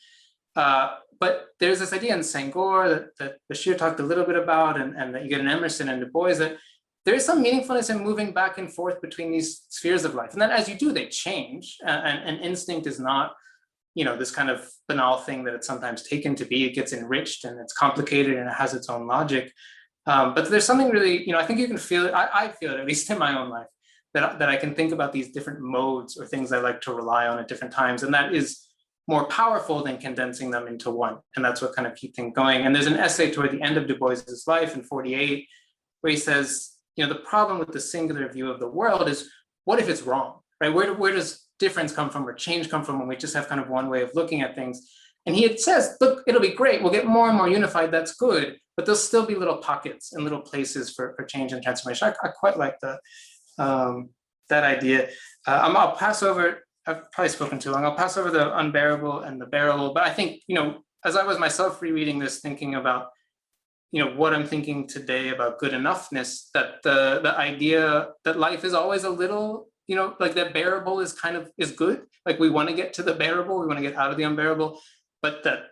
But there's this idea in Senghor that Bashir talked a little bit about, and that you get in Emerson and Du Bois, that there is some meaningfulness in moving back and forth between these spheres of life. And then as you do, they change. And instinct is not, this kind of banal thing that it's sometimes taken to be. It gets enriched and it's complicated and it has its own logic. But there's something really, I think you can feel it. I feel it, at least in my own life, that I can think about these different modes or things I like to rely on at different times. And that is more powerful than condensing them into one. And that's what kind of keeps things going. And there's an essay toward the end of Du Bois's life in 48, where he says, the problem with the singular view of the world is, what if it's wrong, right? Where does difference come from, or change come from, when we just have kind of one way of looking at things? And he says, look, it'll be great. We'll get more and more unified. That's good. But there'll still be little pockets and little places for change and transformation. I quite like that, that idea. I'll pass over, I've probably spoken too long. I'll pass over the unbearable and the bearable. But I think, as I was myself rereading this, thinking about, what I'm thinking today about good enoughness, that the idea that life is always a little, like that bearable is good. Like we want to get to the bearable, we want to get out of the unbearable, but that,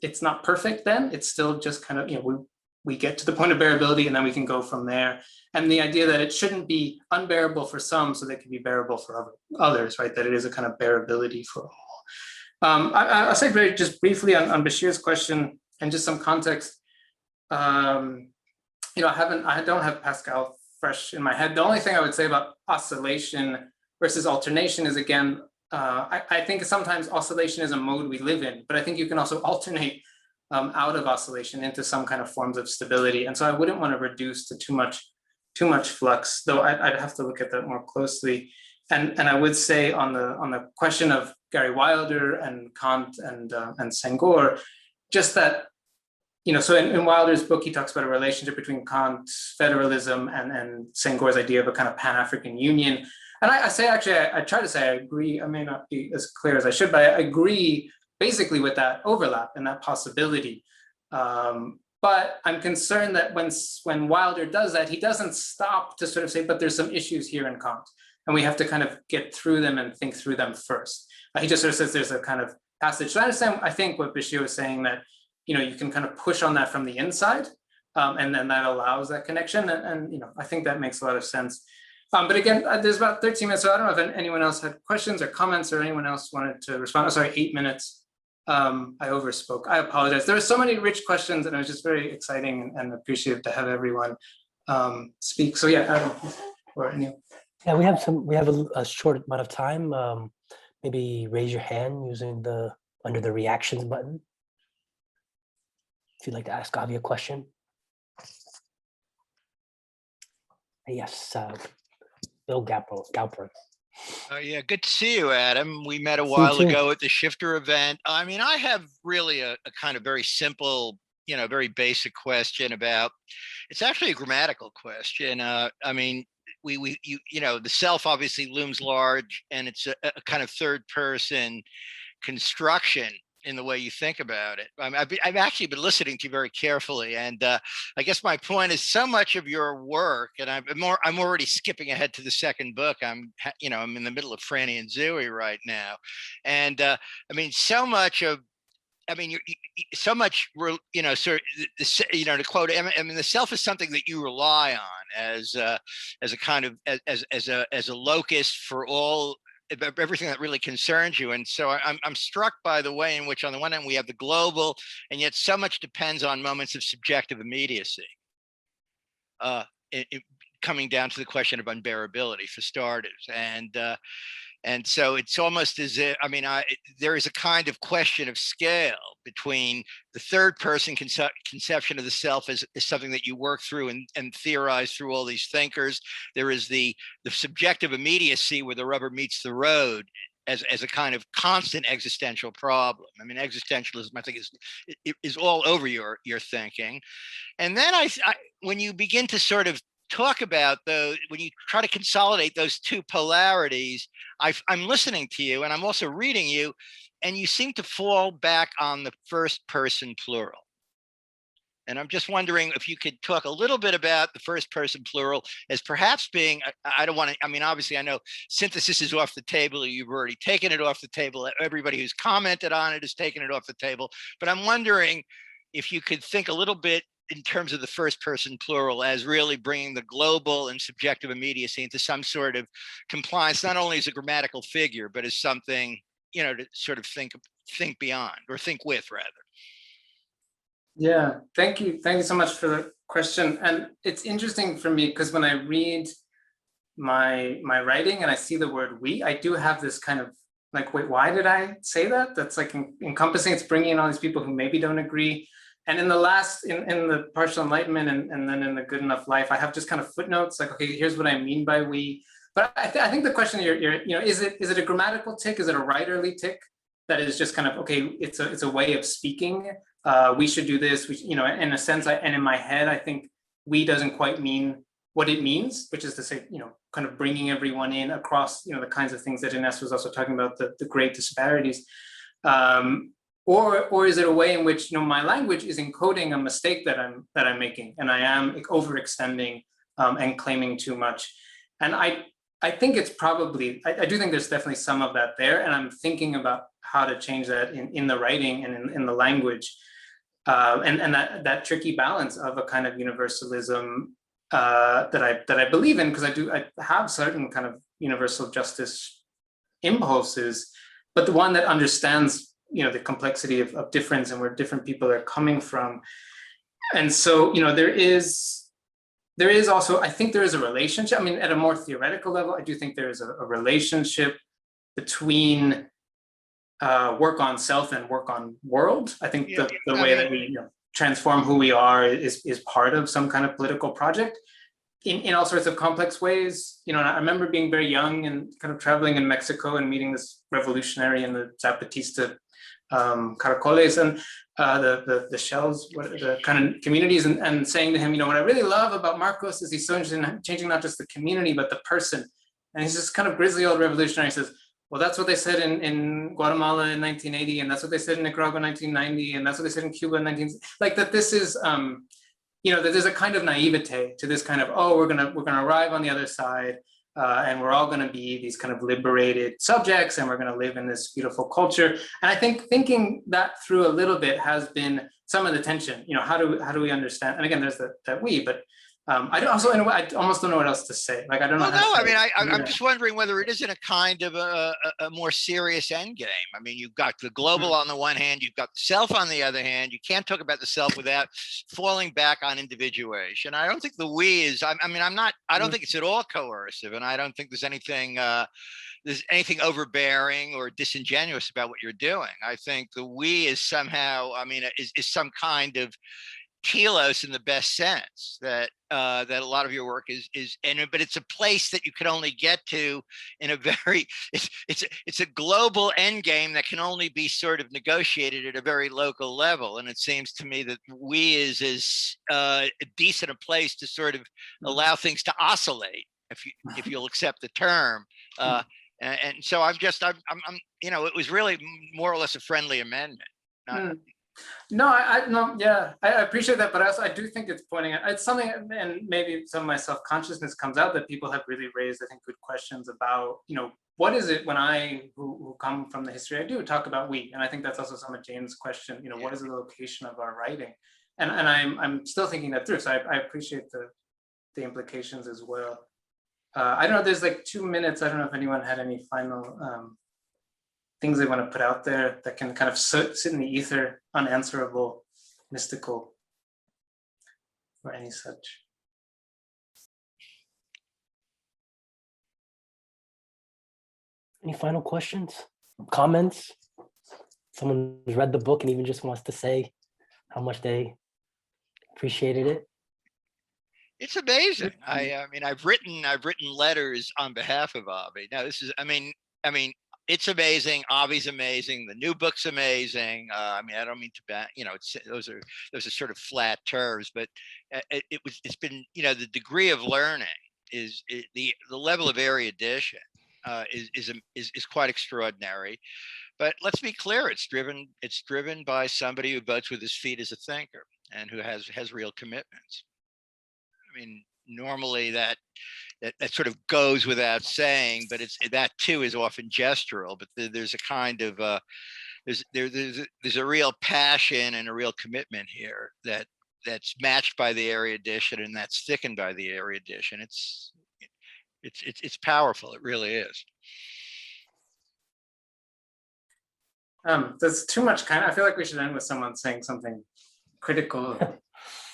it's not perfect then. It's still just kind of, we get to the point of bearability and then we can go from there. And the idea that it shouldn't be unbearable for some so they can be bearable for others, right? That it is a kind of bearability for all. I'll say very just briefly on Bashir's question and just some context. I don't have Pascal fresh in my head. The only thing I would say about oscillation versus alternation is, again, I think sometimes oscillation is a mode we live in, but I think you can also alternate out of oscillation into some kind of forms of stability. And so I wouldn't want to reduce to too much flux, though I'd have to look at that more closely. And I would say on the question of Gary Wilder and Kant and Senghor, just that, so in Wilder's book, he talks about a relationship between Kant's federalism and Senghor's idea of a kind of Pan-African union. And I try to say I agree. I may not be as clear as I should, but I agree basically with that overlap and that possibility. But I'm concerned that when Wilder does that, he doesn't stop to sort of say, but there's some issues here in Kant, and we have to kind of get through them and think through them first. He just sort of says there's a kind of passage. So I understand, I think what Bashir was saying, that you can kind of push on that from the inside, and then that allows that connection. And I think that makes a lot of sense. But again, there's about 13 minutes, so I don't know if anyone else had questions or comments or anyone else wanted to respond. Oh, sorry, 8 minutes. I overspoke. I apologize. There were so many rich questions, and it was just very exciting and appreciative to have everyone speak. So yeah, Adam, or anyone.
Yeah, we have a short amount of time. Maybe raise your hand using under the reactions button if you'd like to ask Avi a question. Yes, Bill Galper.
Yeah, good to see you, Adam. We met a while ago at the Shifter event. I mean, I have really a kind of very simple, very basic question about, it's actually a grammatical question. I mean, the self obviously looms large, and it's a kind of third person construction in the way you think about it. I've actually been listening to you very carefully, and I guess my point is, so much of your work, and I'm already skipping ahead to the second book. I'm in the middle of Franny and Zooey right now, and I mean, so much of, so much, sort of, to quote, I mean, the self is something that you rely on as a kind of as a locus for all, everything that really concerns you. And so I'm struck by the way in which, on the one hand, we have the global, and yet so much depends on moments of subjective immediacy. Coming down to the question of unbearability, for starters, and so it's almost as if, there is a kind of question of scale between the third person conception of the self as something that you work through and theorize through all these thinkers. There is the subjective immediacy where the rubber meets the road as a kind of constant existential problem. I mean, existentialism, I think, is all over your thinking. And then when you begin to sort of talk about when you try to consolidate those two polarities, I'm listening to you and I'm also reading you, and you seem to fall back on the first person plural. And I'm just wondering if you could talk a little bit about the first person plural as perhaps being, I don't want to, obviously I know synthesis is off the table. You've already taken it off the table. Everybody who's commented on it has taken it off the table. But I'm wondering if you could think a little bit in terms of the first person plural as really bringing the global and subjective immediacy into some sort of compliance, not only as a grammatical figure, but as something, to sort of think beyond, or think with, rather.
Yeah, thank you so much for the question. And it's interesting for me because when I read my writing and I see the word we, I do have this kind of like, wait, why did I say that? That's like encompassing, it's bringing in all these people who maybe don't agree. And in the last, in the partial enlightenment and then in the good enough life, I have just kind of footnotes like, okay, here's what I mean by we. But I think the question is it a grammatical tick? Is it a writerly tick? that is just kind of, okay, it's a way of speaking. We should do this. We, you know, in a sense, and in my head, I think we doesn't quite mean what it means, which is to say, you know, kind of bringing everyone in across, you know, the kinds of things that Inés was also talking about, the great disparities. Or is it a way in which, you know, my language is encoding a mistake that I'm making, and I am overextending and claiming too much. And I think it's probably, I do think there's definitely some of that there, and I'm thinking about how to change that in the writing and in the language, and that tricky balance of a kind of universalism that I believe in, because I have certain kind of universal justice impulses, but the one that understands, you know, the complexity of difference and where different people are coming from. And so, you know, there is also, I think there is a relationship. I mean, at a more theoretical level, I do think there is a relationship between work on self and work on world. I think the way that we, you know, transform who we are is part of some kind of political project in all sorts of complex ways. You know, and I remember being very young and kind of traveling in Mexico and meeting this revolutionary in the Zapatista caracoles and the shells, the kind of communities, and saying to him, you know, what I really love about Marcos is he's so interested in changing not just the community, but the person. And he's this kind of grisly old revolutionary. He says, well, that's what they said in Guatemala in 1980, and that's what they said in Nicaragua in 1990, and that's what they said in Cuba in 19... Like that this is, you know, that there's a kind of naivete to this kind of, oh, we're gonna arrive on the other side, and we're all gonna be these kind of liberated subjects, and we're gonna live in this beautiful culture. And I think thinking that through a little bit has been some of the tension. You know, how do we understand? And again, there's that we, but I also, in a way, I almost don't know what else to say. Like, I don't know.
Well, no, I mean, I'm just wondering whether it isn't a kind of a more serious end game. I mean, you've got the global on the one hand, you've got the self on the other hand. You can't talk about the self without falling back on individuation. I don't think the we is, I don't think it's at all coercive, and I don't think there's anything overbearing or disingenuous about what you're doing. I think the we is somehow, I mean, is some kind of telos in the best sense, that that a lot of your work is but it's a place that you can only get to in a very, it's a global end game that can only be sort of negotiated at a very local level. And it seems to me that we is as decent a place to sort of allow things to oscillate, if you'll accept the term. And so I'm you know, it was really more or less a friendly amendment.
No, I appreciate that, but I do think it's pointing at, it's something, and maybe some of my self-consciousness comes out, that people have really raised, I think, good questions about, you know, what is it when who come from the history I do talk about we, and I think that's also some of Jane's question, you know, what is the location of our writing, and I'm still thinking that through, so I appreciate the implications as well. I don't know, there's like 2 minutes, I don't know if anyone had any final things they want to put out there that can kind of sit in the ether, unanswerable, mystical, or any such.
Any final questions, comments? Someone who's read the book and even just wants to say how much they appreciated it.
It's amazing. I mean, I've written letters on behalf of Avi. Now this is, I mean, it's amazing. Avi's amazing. The new book's amazing. I mean, I don't mean to you know, those are sort of flat terms, but it's been, you know, the degree of learning is the level of erudition is quite extraordinary. But let's be clear, it's driven by somebody who votes with his feet as a thinker and who has real commitments. I mean, normally that sort of goes without saying, but that too is often gestural. But there's a kind of there's a real passion and a real commitment here that's matched by the erudition, and that's thickened by the erudition. It's powerful. It really is.
There's too much I feel like we should end with someone saying something critical.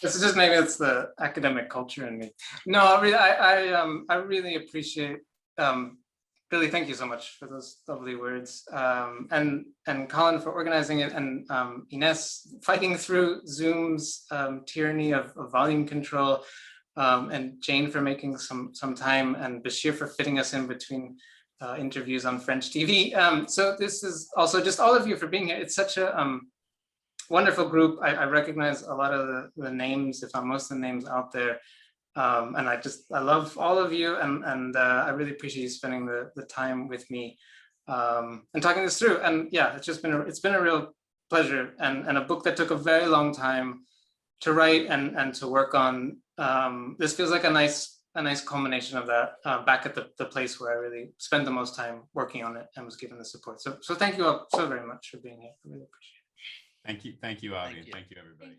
This is just, maybe it's the academic culture in me. No, I really appreciate, really thank you so much for those lovely words. And Colin for organizing it, and Inés fighting through Zoom's tyranny of volume control, and Jane for making some time, and Bashir for fitting us in between interviews on French TV. So this is also just all of you for being here. It's such a wonderful group. I recognize a lot of the names, if not most of the names out there. And I love all of you, and I really appreciate you spending the time with me and talking this through. And yeah, it's been a real pleasure, and a book that took a very long time to write and to work on. This feels like a nice culmination of that, back at the place where I really spent the most time working on it and was given the support. So thank you all so very much for being here. I really appreciate it.
Thank you, Avi, and thank you, everybody.